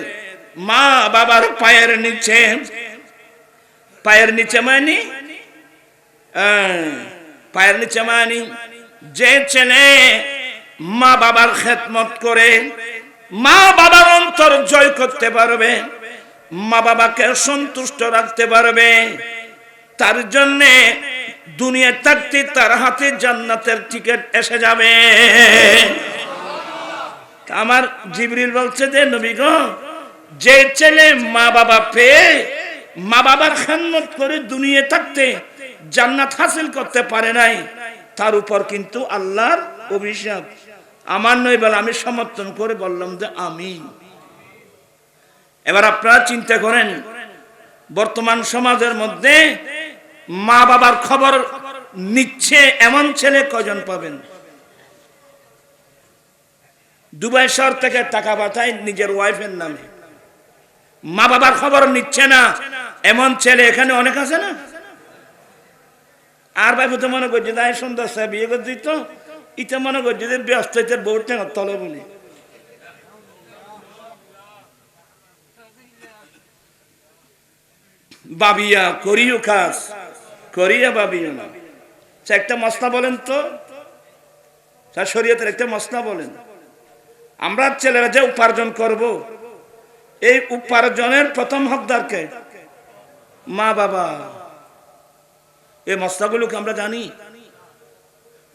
মা বাবার পায়ের নিচে। পায়ের নিচে মানে পায়ের নিচে মানে যে ছেলে মা বাবার খেদমত করে, মা বাবার অন্তর জয় করতে পারবে, মা বাবাকে সন্তুষ্ট রাখতে পারবে, তার জন্য দুনিয়া থাকতে তার হাতে জান্নাতের টিকিট এসে যাবে। আমার জিবরিল বলছে যে নবী গো, যে ছেলে মা বাবা পেয়ে মা বাবার খেদমত করে দুনিয়া থাকতে জান্নাত হাসিল করতে পারে নাই, তার উপর কিন্তু আল্লাহর অভিশাপ। আমার নয় বলে আমি সমর্থন করে বললাম যে আমিন। এবার আপনারা চিন্তা করেন, বর্তমান সমাজের মধ্যে মা বাবার খবর নিচ্ছে এমন ছেলে কজন পাবেন? দুবাই শহর থেকে টাকা পাঠায় নিজের ওয়াইফের নামে, মা বাবার খবর নিচ্ছে না এমন ছেলে এখানে অনেক আছে না? আর ভাই তো মনে করছে তাই সুন্দর সাহেব বিয়ে করে দিত, ইটা মনে করছে যে ব্যস্ত বউ টেঙার তলে বলি। বাবিয়া করিও কাজ, করিয়া বাবিও না। একটা মশলা বলেন তো, শরীয়তের একটা মশলা বলেন। আমরা ছেলেরা যে উপার্জন করব, এই উপার্জনের প্রথম হকদারকে মা বাবা। এই মশলাগুলোকে আমরা জানি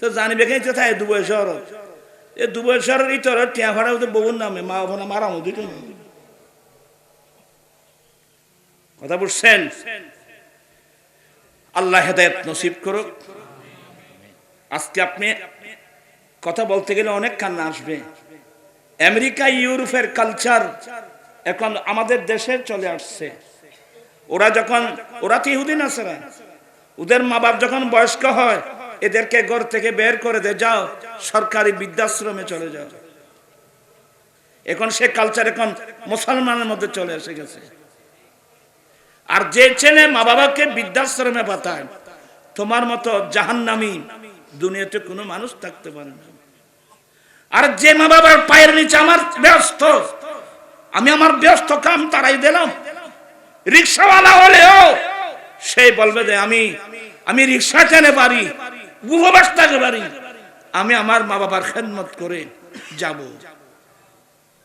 তো, জানিবে কে থাকে দুবাই শহর। এই দুবাই শহরের ইতর টিয়া ভাড়া বউর নামে, মা বাবা মারা দিত। কথা বুঝছেন? আল্লাহ হেদায়েত নসিব করুক। আজকে আপনি কথা বলতে গেলে অনেক কান্না আসবে। আমেরিকা ইউরোপের কালচার এখন আমাদের দেশে চলে আসছে। ওরা তো ইহুদি নাসারা, ওদের মা বাপ যখন বয়স্ক হয় এদেরকে ঘর থেকে বের করে দেয়, যাও সরকারি বৃদ্ধাশ্রমে চলে যাও। এখন সে কালচার এখন মুসলমানের মধ্যে চলে এসে গেছে। আর যে ছেলে মা বাবাকে বৃদ্ধাশ্রমে পাঠায়, তোমার মতো জাহান্নামী দুনিয়াতে কোনো মানুষ থাকতে পারে না। আর যে মা বাবার পায়ের নিচে আমার কাম তারাই দিলাম, রিক্সাওয়ালা হলেও সে বলবে যে আমি রিক্সা টেনে পারি, উপবাস থাকতে পারি, আমি আমার মা বাবার খেদমত করে যাব।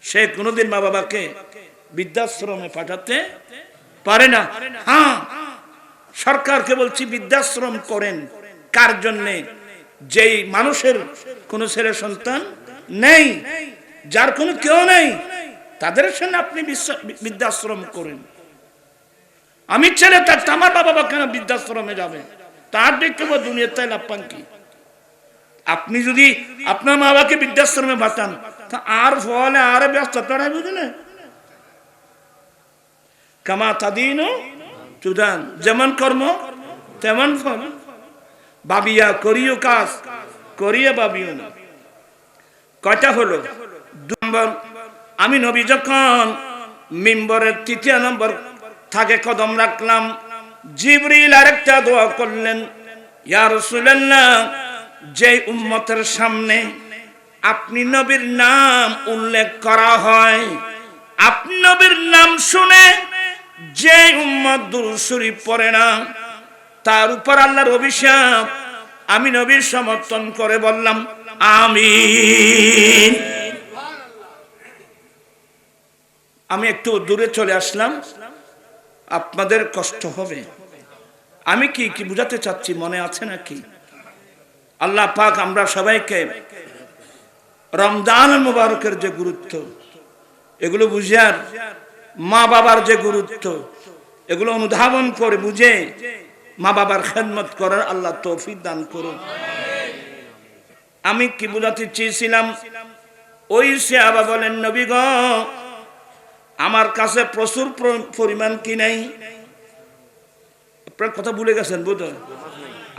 সে কোনোদিন মা বাবাকে বৃদ্ধাশ্রমে পাঠাতে পারে না। হ্যাঁ, সরকারকে বলছি বৃদ্ধাশ্রম করেন। কার জন্যে? যেই মানুষের কোন ছেলে সন্তান নেই, যার কোনো কেউ নেই, তাদের সঙ্গে আপনি বৃদ্ধাশ্রম করেন। আমি ছেলে থাকতে আমার বাবা কেন বৃদ্ধাশ্রমে যাবে? তার দেখতে দুনিয়াতে লাভ পান কি? আপনি যদি আপনার মা বাবাকে বৃদ্ধাশ্রমে পাঠান, তা আর ফলে আর ব্যস্ততাটাই বুঝলে কামা তাদিনু তুদান, যেমন কর্ম তেমন ফল। ভাবিয়া করিও কাজ, করিয়া ভাবিও না। কয়টা হলো? 2 নম্বর, আমি নবী যখন মিম্বরের 3 নম্বর থাকে কদম রাখলাম, জিবরিল আরেকটা দোয়া করলেন, ইয়া রাসূলুল্লাহ, যে উম্মতের সামনে আপনি নবীর নাম উল্লেখ করা হয়, আপনি নবীর নাম শুনে যে উম্মত দুরূদ শরীফ পড়ে না, তার উপর আল্লাহর অভিশাপ। আমি নবীর সমর্থন করে বললাম আমিন। আমি একটু দূরে চলে আসলাম, আপনাদের কষ্ট হবে। আমি কি বুঝাতে চাচ্ছি মনে আছে নাকি? আল্লাহ পাক আমরা সবাইকে রমজান মুবারকের যে গুরুত্ব, এগুলো বুঝার, মা বাবার যে গুরুত্ব, এগুলো অনুধাবন করে বুঝে মা বাবার খেদমত করার আল্লাহ তৌফিক দান করুন। আমি কি বুঝাতে চেয়েছিলাম? ওই সাহাবা বলেন, নবী গো, আমার কাছে প্রচুর পরিমাণ কি নাই? আপনার কথা ভুলে গেছেন বোধহয়।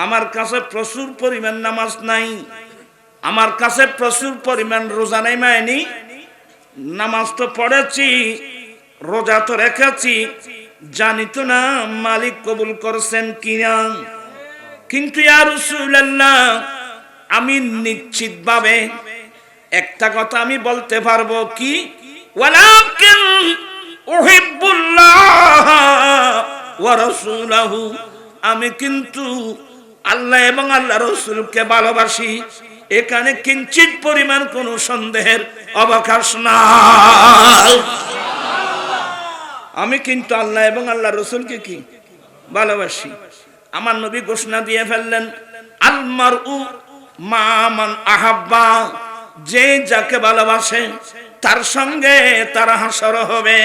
আমার কাছে প্রচুর পরিমাণ নামাজ নাই, আমার কাছে প্রচুর পরিমাণ রোজা নাই। মায়নি নামাজ তো পড়েছি, রোজা তো রেখেছি, জানি তো না মালিক কবুল করছেন কিনা। কিন্তু ইয়া রাসূলুল্লাহ, আমি নিশ্চিত ভাবে একটা কথা আমি বলতে পারবো, কি? ওয়ালাকিন উহিব্বুল্লাহ ওয়া রাসূলহু, আমি কিন্তু আল্লাহ এবং আল্লাহ রাসূলকে ভালোবাসি। এখানে কিঞ্চিত পরিমাণ কোনো সন্দেহের অবকাশ নাই। আমি কিন্তু আল্লাহ এবং আল্লাহ রাসূলকে কি ভালোবাসি। আমার নবী ঘোষণা দিয়ে ফেললেন, আল মারউ মা মান আহাব্বা, যে যাকে ভালোবাসে তার সঙ্গে তার হাসর হবে।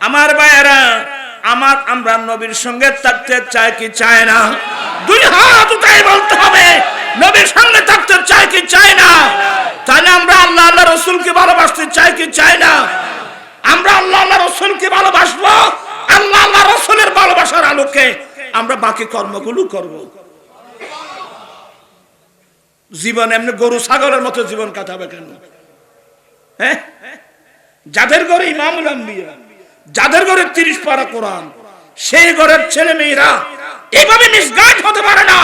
আমার ভাইয়েরা, আমরা নবীর সঙ্গে থাকতে চাই কি চাই না? 2 হাত উঠাই বলতে হবে, নবীর সঙ্গে থাকতে চাই কি চাই না? তাহলে আমরা আল্লাহ আল্লাহ রাসূলকে ভালোবাসতে চাই কি চাই না? আমরা আল্লাহ আল্লাহ রাসূলকে ভালোবাসবো, আল্লাহ আল্লাহ রাসূলের ভালোবাসার আলোকে আমরা বাকি কর্মগুলো করব। জীবন এমনি গরু ছাগলের মতো জীবন কাটাবে কেন? হ্যাঁ, যাদের ঘরে ইমামুল আম্বিয়া, যাদের ঘরে 30 পারা কোরআন, সেই ঘরের ছেলে মেয়েরা এভাবে মিসগাইড হতে পারে না।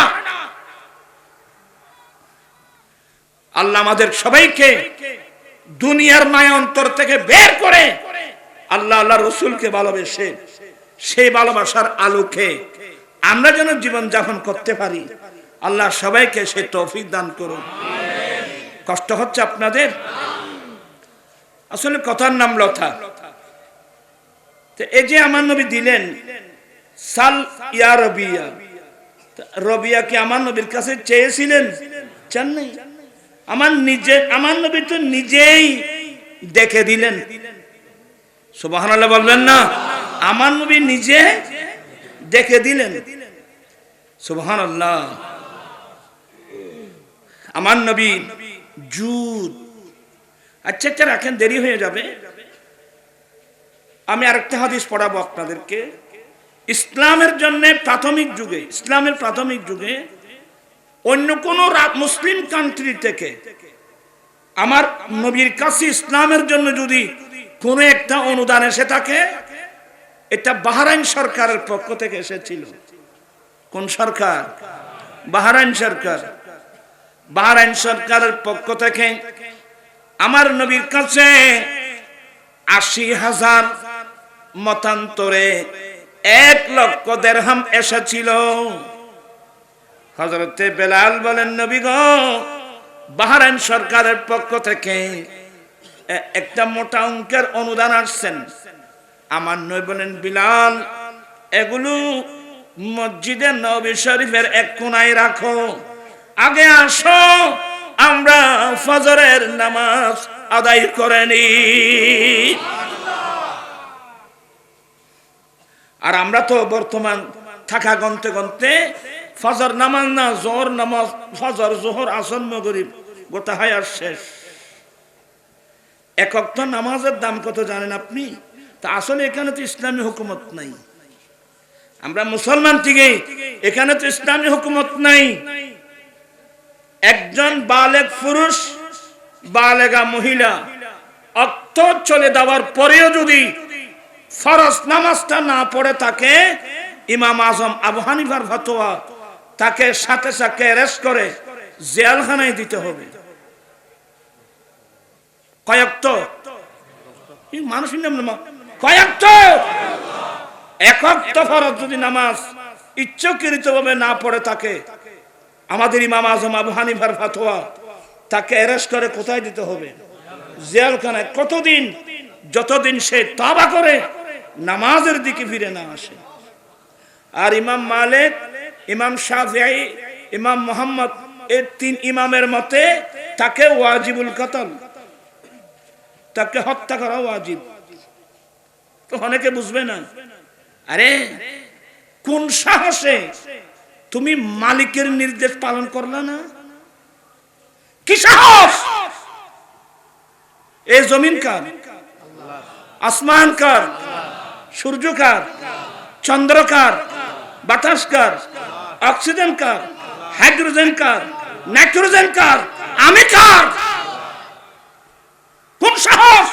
আল্লাহ আমাদের সবাইকে দুনিয়ার মায়া অন্তর থেকে বের করে আল্লাহ আল্লাহ রাসূলকে ভালোবেসে সেই ভালোবাসার আলোকে আমরা যেন জীবন যাপন করতে পারি। আল্লাহ সবাইকে সেই তৌফিক দান করুন। কষ্ট হচ্ছে আপনাদের? আসলে কথার নাম লতা। এই যে আমার নবী দিলেন সাল ইয়া রবিয়া, রবিয়া কি আমার নবীর কাছে চেয়েছিলেন? চান নাই। আমার নবী তো নিজেই দেখে দিলেন। সুবহানাল্লাহ বলবেন না? আমার নবী নিজে ডেকে দিলেন। সুবহানাল্লাহ। আমার নবী জুদ। আচ্ছা রাখেন, দেরি হয়ে যাবে। আমি আরেকটা হাদিস পড়াবো আপনাদেরকে। ইসলামের প্রাথমিক যুগে অন্য কোন মুসলিম কান্ট্রি থেকে আমার নবীর কাছে ইসলামের জন্য যদি কোন একটা অনুদান এসে থাকে, এটা বাহরাইন সরকারের পক্ষ থেকে এসেছিল। কোন সরকার? বাহরাইন সরকার। বাহরাইন সরকারের পক্ষ থেকে আমার নবীর কাছে ৮০,০০০ মতান্তরে ১,০০,০০০ দিরহাম এসেছিল। হযরতে বেলাল বলেন, নবী গো, বাহরাইন সরকারের পক্ষ থেকে একটা মোটা অঙ্কের অনুদান আসছেন। আমার নবী বলেন, বিলাল, এগুলো মসজিদে নববী শরীফের এক কোণায় রাখো, আগে আসো আমরা ফজরের নামাজ আদায় করে নিই। আর আমরা তো বর্তমান থাকা গনতে গনতে ফজর নামাজ না, জোহর নামাজ, ফজর, জোহর, আসর, মাগরিব গোটা হায়াত শেষ। এক ওয়াক্ত নামাজের দাম কত জানেন আপনি? তা আসলে এখানে তো ইসলামী হুকুমত নাই। আমরা মুসলমান ঠিকই, এখানে তো ইসলামী হুকুমত নাই। একজন বালেগ পুরুষ, বালেগা মহিলা অক্ত চলে যাওয়ার পরেও যদি ফরজ নামাজটা না পড়ে থাকে, ইমাম আজম আবু হানিফার ফতোয়া, তাকে সাথে সাথে অ্যারেস্ট করে জেলখানায় দিতে হবে। কয়েকত মানুষ কয়েকত একক্ত ফরজ যদি নামাজ ইচ্ছাকৃতভাবে না পড়ে থাকে, আমাদের ইমাম আজম আবু হানিফার ফতোয়া, তাকে অ্যারেস্ট করে কোথায় দিতে হবে? জেলখানায়। কতদিন? যতদিন সে তওবা করে নামাজের দিকে ফিরে না আসে। আর ইমাম মালিক, ইমাম শাফিঈ, ইমাম মুহাম্মদ, এই তিন ইমামের মতে তাকে ওয়াজিবুল কতল, তাকে হত্যা করা ওয়াজিব। তো অনেকে বুঝবে না, আরে কোন সাহসে তুমি মালিকের নির্দেশ পালন করলা না? কি সাহস! এই জমিন কার? আসমান কার? সূর্য কার? চন্দ্র কার? বাতাস কার? অক্সিজেন কার? হাইড্রোজেন কার? নাইট্রোজেন কার? আমি কার? কোন সাহস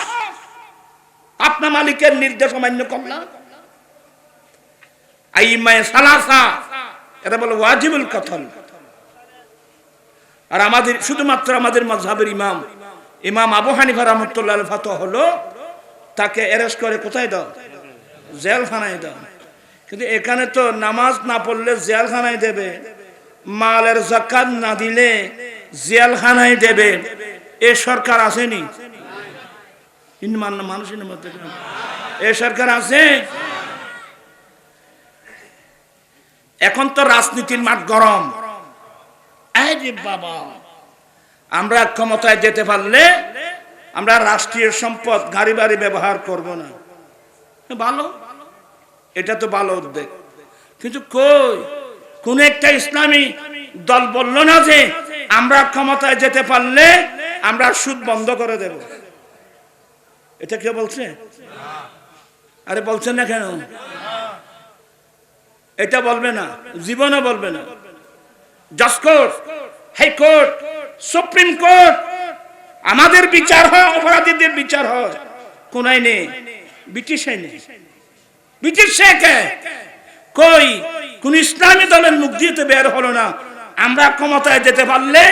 আপনার মালিকের নির্দেশ অমান্য করলা? আইমায়ে সালাসা, এটা বলে ওয়াজিবুল কতল। আর আমাদের শুধুমাত্র আমাদের মাযহাবের ইমাম আবু হানিফা রাহমাতুল্লাহ আলাইহি ফতোয়া হলো তাকে অ্যারেস্ট করে কোথায় দাও? জেলখানায় দাও। কিন্তু এখানে তো নামাজ না পড়লে জেলখানায় দেবে, মালের যাকাত না দিলে জেলখানায় দেবে। এ সরকার আসেনি? মানুষের মধ্যে এ সরকার আছে? এখন তো রাজনীতির মাঠ গরম। আরে বাবা, আমরা ক্ষমতায় যেতে পারলে আমরা রাষ্ট্রীয় সম্পদ গাড়ি বাড়ি ব্যবহার করব না। ভালো, এটা তো ভালো উদ্যোগ। কিন্তু কই কোন একটা ইসলামী দল বলল না যে আমরা ক্ষমতায় যেতে পারলে আমরা সুদ বন্ধ করে দেব? এটা কে বলছে? আরে বলছেন না কেন? এটা বলবে না, জীবনে বলবে না। জাজ কোর্ট, হাইকোর্ট, সুপ্রিম কোর্ট, আমাদের বিচার হয়, অপরাধীদের বিচার হয় কোন আইনে? ব্রিটিশ আইনে। ব্রিটিশ কে কই কোন ইসলামী দলের মুখ দিয়ে বের হলো না আমরা ক্ষমতায় যেতে পারলে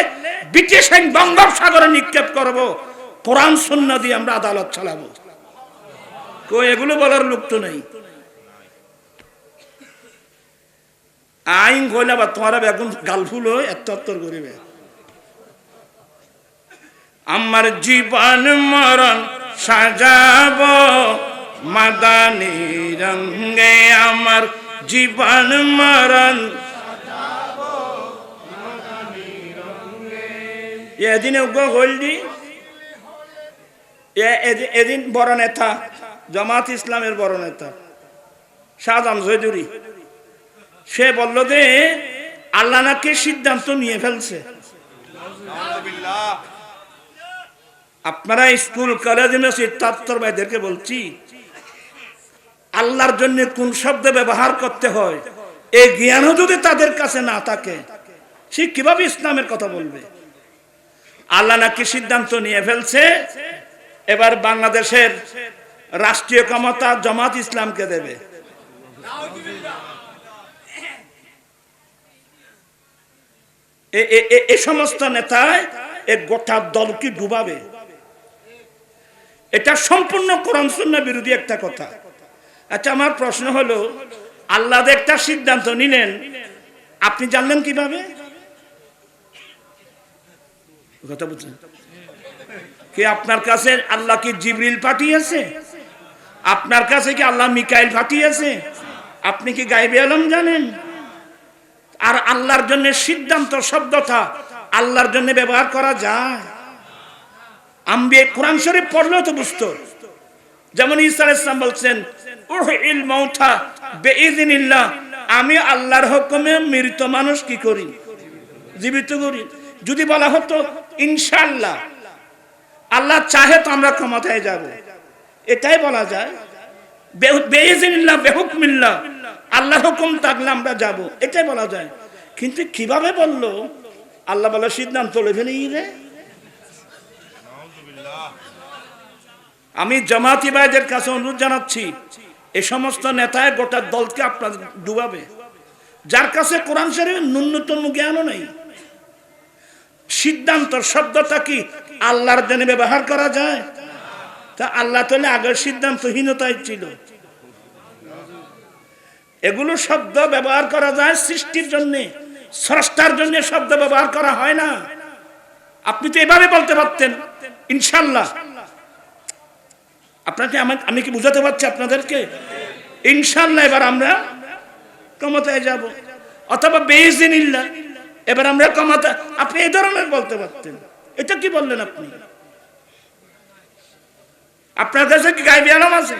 ব্রিটিশ আইন বঙ্গোপসাগরে নিক্ষেপ করব, কোরআন সুন্নাহ দিয়ে আমরা আদালত চালাবো। কই এগুলো বলার লোক তো নেই। আইন কইলে বা তোমার এখন গালফুল হয়ে এত্তর করিবে। আমার জীবন মরণ সাজাবো মাদানী রঙে, আমার জীবন মরণ সাজাবো মাদানী রঙে। এদিন হলদি, এদিন বড় নেতা, জামাত ইসলামের বড় নেতা শাহজাহান চৌধুরী, সে বলল যে আল্লাহ নাকি সিদ্ধান্ত নিয়ে ফেলছে। আপনারা স্কুল কলেজে ছাত্র ভাইদেরকে বলছি, আল্লাহর জন্য কোন শব্দ ব্যবহার করতে হয় এই জ্ঞানও যদি তাদের কাছে না থাকে, সে কিভাবে ইসলামের কথা বলবে? আল্লাহ নাকি সিদ্ধান্ত নিয়ে ফেলছে, এবার বাংলাদেশের রাষ্ট্রীয় ক্ষমতা জামাত ইসলামকে দেবে। এই সমস্ত নেতায় এক গোটা দলকে ডুবাবে। এটা সম্পূর্ণ কোরআন সুন্নাহ বিরোধী একটা কথা। আচ্ছা, আমার প্রশ্ন হলো, আল্লাহ একটা সিদ্ধান্ত নিলেন, আপনি জানলেন কিভাবে? কথা বুঝলেন কি? আপনার কাছে আল্লাহ কি জিবরিল পাঠিয়েছে? আপনার কাছে কি আল্লাহ মিকাইল পাঠিয়েছে? আপনি কি গায়বে আলম জানেন? আর আল্লাহর জন্য সিদ্ধান্ত শব্দটা আল্লাহর জন্য ব্যবহার করা যায়? আম্বিয়া কোরআন শরীফ পড়লেও তো বুঝতো। যেমন ঈসা আলাইহিস সালাম বলছেন, উহিল মাউতা বিইযনিল্লাহ, আমি আল্লাহর হুকুমে মৃত মানুষ কি করি? জীবিত করি। যদি বলা হতো ইনশাআল্লাহ, আল্লাহ চাহে তো আমরা ক্ষমতায় যাব, এটাই বলা যায়। বিইযনিল্লাহ বিহুকমিল্লাহ, আল্লাহর হুকুম থাকলে আমরা যাব, এটাই বলা যায়। কিন্তু কিভাবে বললো? আল্লাহ বলে সিদ্ধান্ত লেভে নেই রে। আমি জামাতি ভাইদের কাছে অনুরোধ জানাচ্ছি, এই সমস্ত নেতায় গোটা দলকে আপনার ডুবাবে, যার কাছে কোরআন শরীফের ন্যূনতম জ্ঞানও নেই। সিদ্ধান্ত শব্দটা কি আল্লাহর জন্য ব্যবহার করা যায়? তা আল্লাহ তাহলে আগের সিদ্ধান্তহীনতাই ছিল। এগুলো শব্দ ব্যবহার করা যায় সৃষ্টির জন্য, স্রষ্টার জন্য শব্দ ব্যবহার করা হয় না। আপনি তো এভাবে বলতে পারতেন ইনশাআল্লাহ। আপনাকে আমি কি বুঝাতে পারছি আপনাদেরকে? ইনশাআল্লাহ এবার আমরা ক্ষমতায় যাব, অথবা বিইযনিল্লাহ এবার আমরা ক্ষমতা, আপনি এই ধরনের বলতে পারতেন। এটা কি বললেন আপনি? আপনার কাছে কি গায়বী আলম আছে?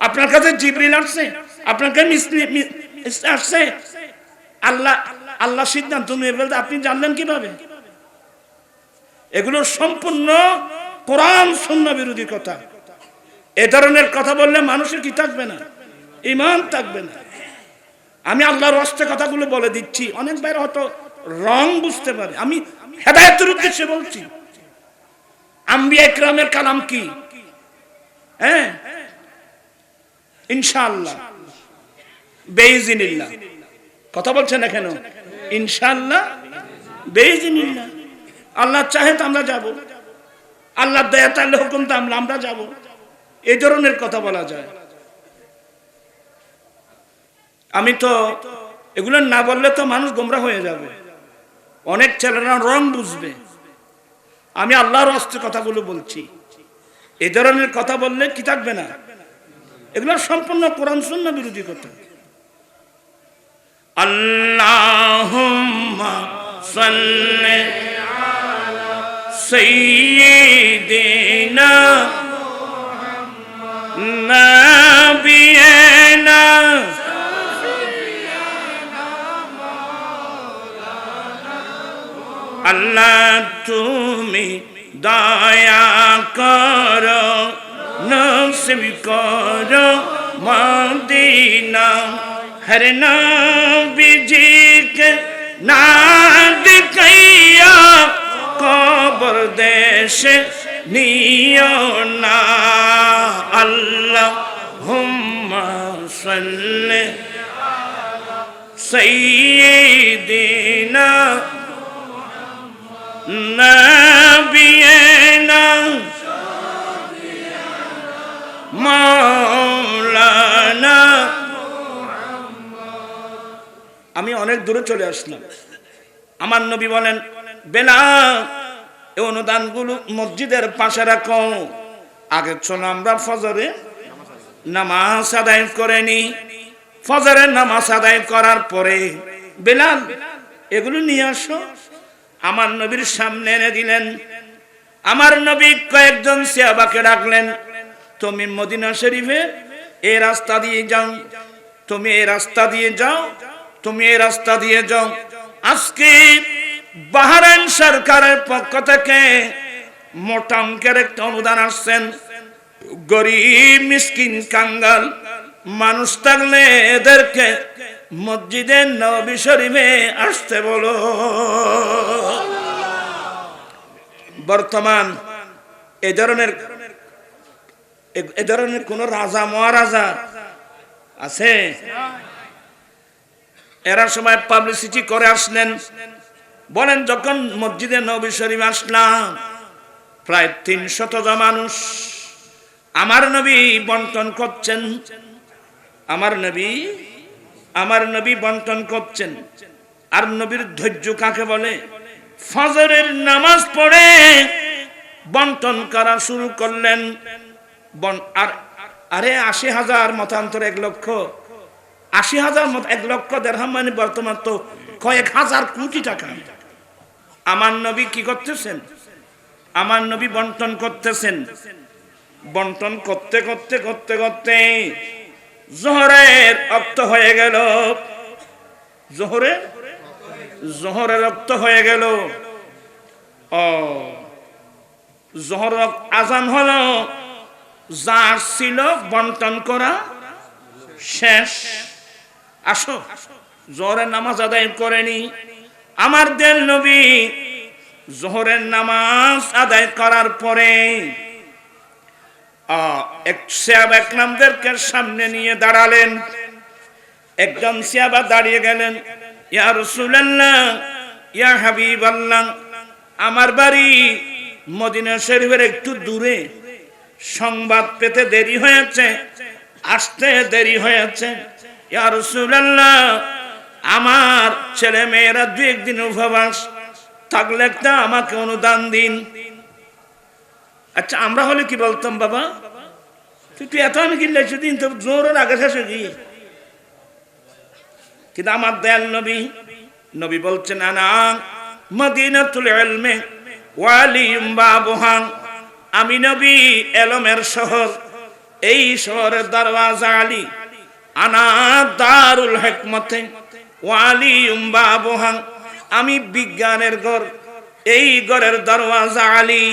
আপনার কাছে জিবরিল আসছে? আপনার কাছে আসছে? আল্লাহ সিদ্ধান্ত নিয়ে ফেলতে আপনি জানলেন কিভাবে? এগুলো সম্পূর্ণ কোরআন সুন্নাহ বিরোধী কথা। এ ধরনের কথা বললে মানুষের কি থাকবে না? ঈমান থাকবে না। আমি আল্লাহর ওয়াস্তে কথাগুলো বলে দিচ্ছি, অনেক ভাইরা হয়তো রং বুঝতে পারে, আমি হেদায়েতের উদ্দেশ্যে বলছি। আম্বিয়া ইকরামের কালাম কি? হ্যাঁ, ইনশাআল্লাহ বিইযনিল্লাহ। কথা বলছেন না কেন? ইনশাআল্লাহ বিইযনিল্লাহ, আল্লাহ চাহে তো আমরা যাব, আল্লাহর দয়া তাহলে হুকুম তো আমরা যাব। এই ধরনের কথা বলা যায়। আমি তো এগুলো না বললে তো মানুষ গোমরা হয়ে যাবে, অনেক ছেলেরা রং বুঝবে। আমি আল্লাহর ওয়াস্তে কথাগুলো বলছি। এই ধরনের কথা বললে কি থাকবে না? এগুলো সম্পূর্ণ কোরআন সুন্নাহ বিরোধী কথা। আল্লাহুম্মা সাল্লি আলা সাইয়্যিদিনা নাবিয়িনা আল্লাহ তুমি দয়া করো, নসিব করো মদিনা। হর নবী কে না দিখাইয়া কবর দেশ নিও না। আল্লাহুম্মা সাল্লি আলা সাইয়্যিদিনা নাবিয়িনা মাওলানা। আমি অনেক দূরে চলে আসলাম। আমার নবী বলেন, বেলাল এই অনুদানগুলো মসজিদের পাশে রাখো। আগে চলো আমরা ফজরে নামাজ আদায় করে নি। ফজরের নামাজ আদায় করার পরে বেলাল এগুলো নিয়ে আসো। আমার নবীর সামনে এনে দিলেন। আমার নবী কয়েকজন সাহাবাকে ডাকলেন, তুমি মদিনা শরীফে এই রাস্তা দিয়ে যাও, তুমি এই রাস্তা দিয়ে যাও, তুমি এই রাস্তা দিয়ে যাও। আজকে বাহরাইন সরকারের পক্ষ থেকে মোটা অঙ্কের একটা অনুদান আসছেন। গরিব মিসকিন কাঙ্গাল মানুষ থাকলে এদেরকে মসজিদে নববী শরীফে আসতে বলো। বর্তমান এ ধরনের কোন রাজা মহারাজা আছে? এরা সময় পাবলিসিটি করে আসলেন। বলেন যখন মসজিদে নববী শরীফ আসলাম, প্রায় ৩০০ মানুষ আমার নবী বন্টন করছেন। আমার নবী বন্টন করছেন। আর নবীর ধৈর্য কাকে বলে? ফজরের নামাজ পড়ে বন্টন করা শুরু করলেন। আর আরে ৮০,০০০ মতান্তর ১ লক্ষ, ৮০,০০০ মত ১ লক্ষ দিরহাম মানে বর্তমান তো কয়েক হাজার কোটি টাকা। আমার নবী কি করতেছেন? আমার নবী বন্টন করতেছেন। বন্টন করতে করতে করতে করতে জোহরের রক্ত হয়ে গেল। জোহরের রক্ত হয়ে গেল। জোহর আজান হলো, যা ছিল বন্টন করা শেষ। আসো, জোহরের নামাজ আদায় করেনি আমার দেন নবী। জোহরের নামাজ আদায় করার পরে সাহাবা একরামদেরকে সামনে নিয়ে দাঁড়ালেন। একজন সাহাবা দাঁড়িয়ে গেলেন, ইয়া রাসূলুল্লাহ, ইয়া হাবিবাল্লাহ, আমার বাড়ি মদিনা শরীফের একটু দূরে, সংবাদ পেতে দেরি হয়েছে, আসতে দেরি হয়েছে। ইয়া রাসূলুল্লাহ, আমার ছেলে মেয়েরা 2-1 দিন উপবাস থাকলে একটা আমাকে অনুদান দিন। আচ্ছা, আমরা হলে কি বলতাম? বাবা তুই এত আমি কিনলে দিন তো জোরের আগে শেষ হয়ে গিয়ে। কিন্তু আমার দয়াল নবী বলছেন, আনা মদিনাতুল ইলমি ওয়া আলিম বাবুহা, আমি নবী এলমের শহর, এই শহরের দরওয়াজা আলী। আনা দারুল হিকমতে ওয়া আলিম বাবুহা, আমি বিজ্ঞানের ঘর, এই ঘরের দরওয়াজা আলী।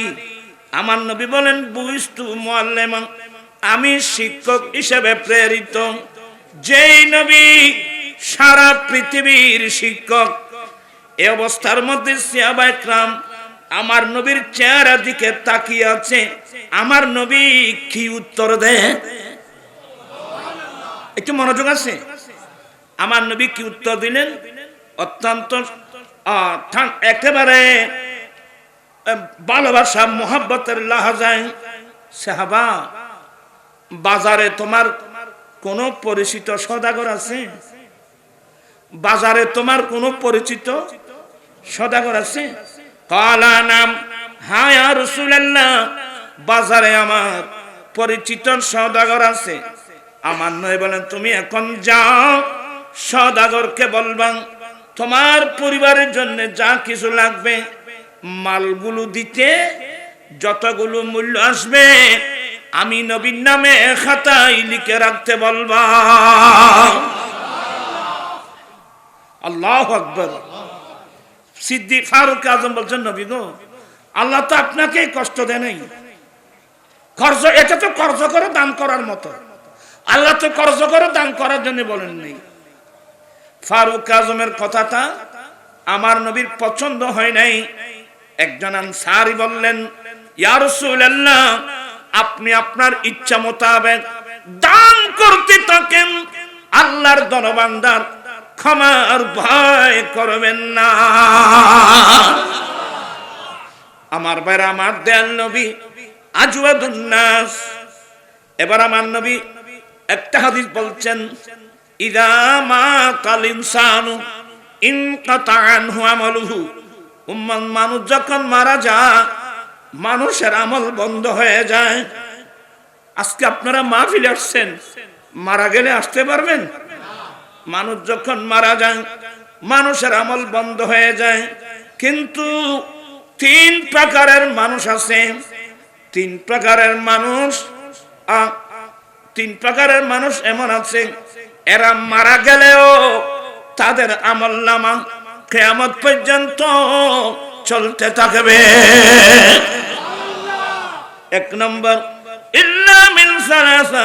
আমার নবী বলেন, বুইস্তু মুআল্লিমা, আমি শিক্ষক হিসেবে প্রেরিত। যেই নবী সারা পৃথিবীর শিক্ষক। এই অবস্থার মধ্যে সাহাবা একরাম আমার নবীর চেহারার দিকে তাকিয়ে আছে। আমার নবী কি উত্তর দেয়? একটু মনোযোগ আছে। আমার নবী কি উত্তর দিলেন? অত্যন্ত একেবারে ভালোবাসা মোহাব্বতের লাহাজায়, সাহাবা, বাজারে তোমার কোন পরিচিত সওদাগর আছে? বাজারে তোমার কোন পরিচিত সওদাগর আছে? কালা নাম, হ্যাঁ ইয়া রাসূলুল্লাহ, বাজারে আমার পরিচিত সওদাগর আছে। আমার নবী বলেন, তুমি এখন যাও, সওদাগরকে বলবা তোমার পরিবারের জন্য যা কিছু লাগবে মালগুলো দিতে, যতগুলো মূল্য আসবে আমি নবীর নামে খাতায় লিখে রাখতে বলবা। আল্লাহু আকবার। সিদ্দিক ফারুক আজম বলছেন, নবী গো, আল্লাহ তো আপনাকে কষ্ট দেয় নাই। খরচ, এটা তো খরচ করে দান করার মতো। আল্লাহ তো খরচ করে দান করার জন্য বলেন নাই। ফারুক আজমের কথাটা আমার নবীর পছন্দ হয় নাই। একজন আনসারী বললেন, ইয়া রাসূলুল্লাহ, আপনি আপনার ইচ্ছা মোতাবেক দান করতে থাকেন, আল্লাহর ধনভাণ্ডার ক্ষমার ভয় করবেন না। আমার ভাইরা, আমার দয়াল নবী আজওয়াদুন নাস। এবার আমার নবী একটা হাদিস বলছেন, ইযা মাতাল ইনসানু ইনকাতা আনহু আমালুহু, মানুষ যখন মারা যায় মানুষের আমল বন্ধ হয়ে যায়। আজকে আপনারা মাহফিলে আসছেন, মারা গেলে আসতে পারবেন? মানুষ যখন মারা যায় মানুষের আমল বন্ধ হয়ে যায়। কিন্তু 3 প্রকারের মানুষ আছে। 3 প্রকারের মানুষ, 3 প্রকারের মানুষ এমন আছে, এরা মারা গেলেও তাদের আমলনামা কিয়ামত পর্যন্ত চলতে থাকবে। এক নম্বর, ইল্লা মিন সালাসা,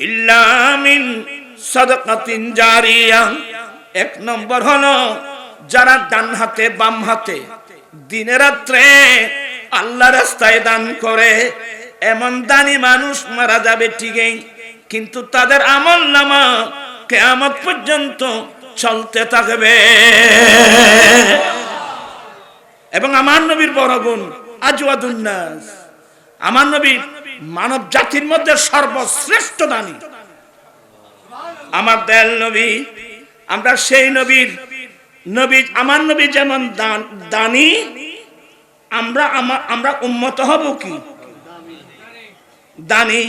ইল্লা মিন সাদাকাতিন জারিয়া। এক নম্বর হলো যারা ডান হাতে বাম হাতে দিনে রাত্রে আল্লাহ রাস্তায় দান করে, এমন দানি মানুষ মারা যাবে ঠিকই, কিন্তু তাদের আমলনামা কিয়ামত পর্যন্ত চলতে থাকবে। এবং আমার নবীর বড় গুণ আজওয়াদুন নাস, আমার নবী মানব জাতির মধ্যে সর্বশ্রেষ্ঠ দানী। আমার দয়াল নবী, আমরা সেই নবীর আমার নবী যেমন দানী, আমরা উম্মত হব কি দানী?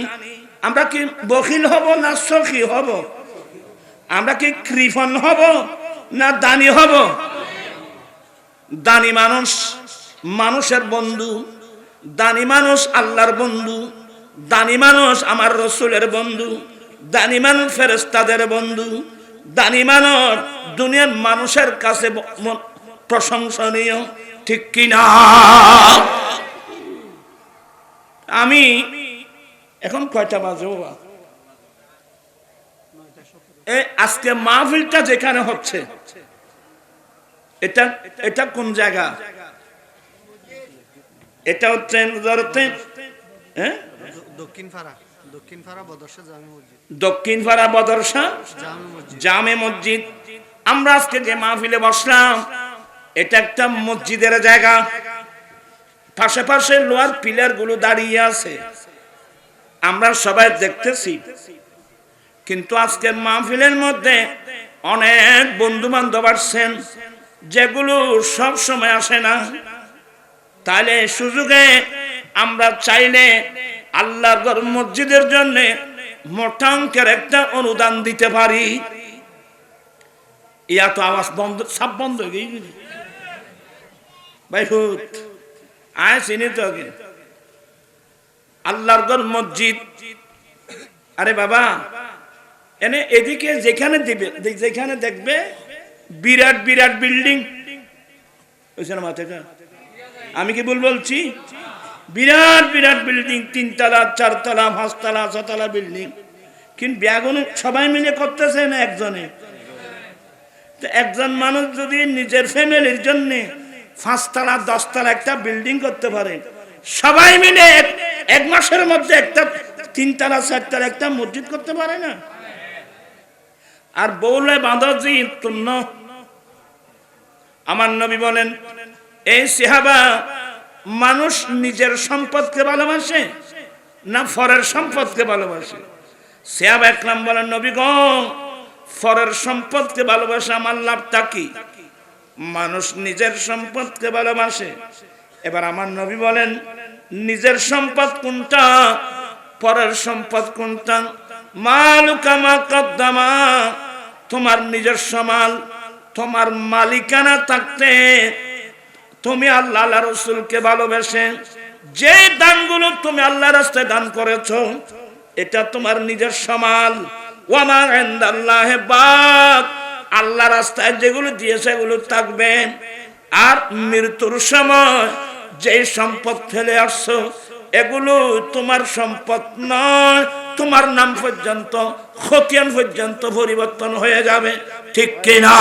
আমরা কি বখিল হব না সখী হব? আমরা কি কৃপণ হব না দানী হব? দানী মানুষ মানুষের বন্ধু, দানী মানুষ আল্লাহর বন্ধু, দানী মানুষ আমার রসুলের বন্ধু, দানী মানুষ ফেরেশতাদের বন্ধু, দানী মানুষ দুনিয়ার মানুষের কাছে প্রশংসনীয়, ঠিক কিনা? আমি এখন কয়টা বাজে বাবা? আজকে মাহফিলটা যেখানে হচ্ছে এটা কোন জায়গা? এটা হচ্ছে দক্ষিণ পাড়া বদরসা জামে মসজিদ। আমরা আজকে যে মাহফিলে বসলাম এটা একটা মসজিদের জায়গা। পাশে পাশে লোহার পিলার গুলো দাঁড়িয়ে আছে, আমরা সবাই দেখতেছি। কিন্তু আজকের মাহফিলের মধ্যে অনেক বন্ধু বান্ধব আসছেন, যেগুলো সব সময় আসে না। তাহলে সুযোগে আমরা চাইলে আল্লাহর ঘর মসজিদের জন্য মোটা অঙ্কের একটা অনুদান দিতে পারি। ইয়া তো আওয়াজ বন্ধ, সব বন্ধ হয়ে গেছে ভাই। হুত আয় চিনি তো আল্লাহর ঘর মসজিদ। আরে বাবা, এনে এদিকে যেখানে দিবে, যেখানে দেখবে বিরাট বিরাট বিল্ডিং, আমি কি ভুল বলছি? বিরাট বিরাট বিল্ডিং, 3 তলা 4 তলা 5 তলা 6 তলা বিল্ডিং। কিন্তু ব্যাগুন সবাই মিলে করতেছে না একজনে। তো একজন মানুষ যদি নিজের ফ্যামিলির জন্য 5 তলা 10 তলা একটা বিল্ডিং করতে পারে, সবাই মিলে এক মাসের মধ্যে একটা 3 তলা 4 তলা একটা মসজিদ করতে পারে না? আর বউলে বাঁধজি তুন্ন। আমার নবী বলেন, এই সাহাবা মানুষ নিজের সম্পদকে ভালোবাসে না পরের সম্পদকে ভালোবাসে? সাহাবা একরাম বলেন, নবী গো, পরের সম্পদকে ভালোবাসে আমার লাভটা কি? মানুষ নিজের সম্পদকে ভালোবাসে। এবার আমার নবী বলেন, নিজের সম্পদ কোনটা, পরের সম্পদ কোনটা? মালুকা মা কদ্দামা, তোমার নিজস্ব মাল, তোমার মালিকানা থাকতে তুমি আল্লাহ রাসূলকে ভালোবেসে যে দানগুলো তুমি আল্লাহ রাস্তায় দান করেছো, এটা তোমার নিজস্ব মাল। ওয়া মা ইনদাল্লাহি বাক, আল্লাহ রাস্তায় যেগুলো দিয়েছে এগুলো থাকবে। আর মৃত্যুর সময় যে সম্পদ ফেলে আসছো এগুলো তোমার সম্পদ নয়, তোমার নাম পর্যন্ত খতিয়ান পর্যন্ত পরিবর্তন হয়ে যাবে, ঠিক কিনা?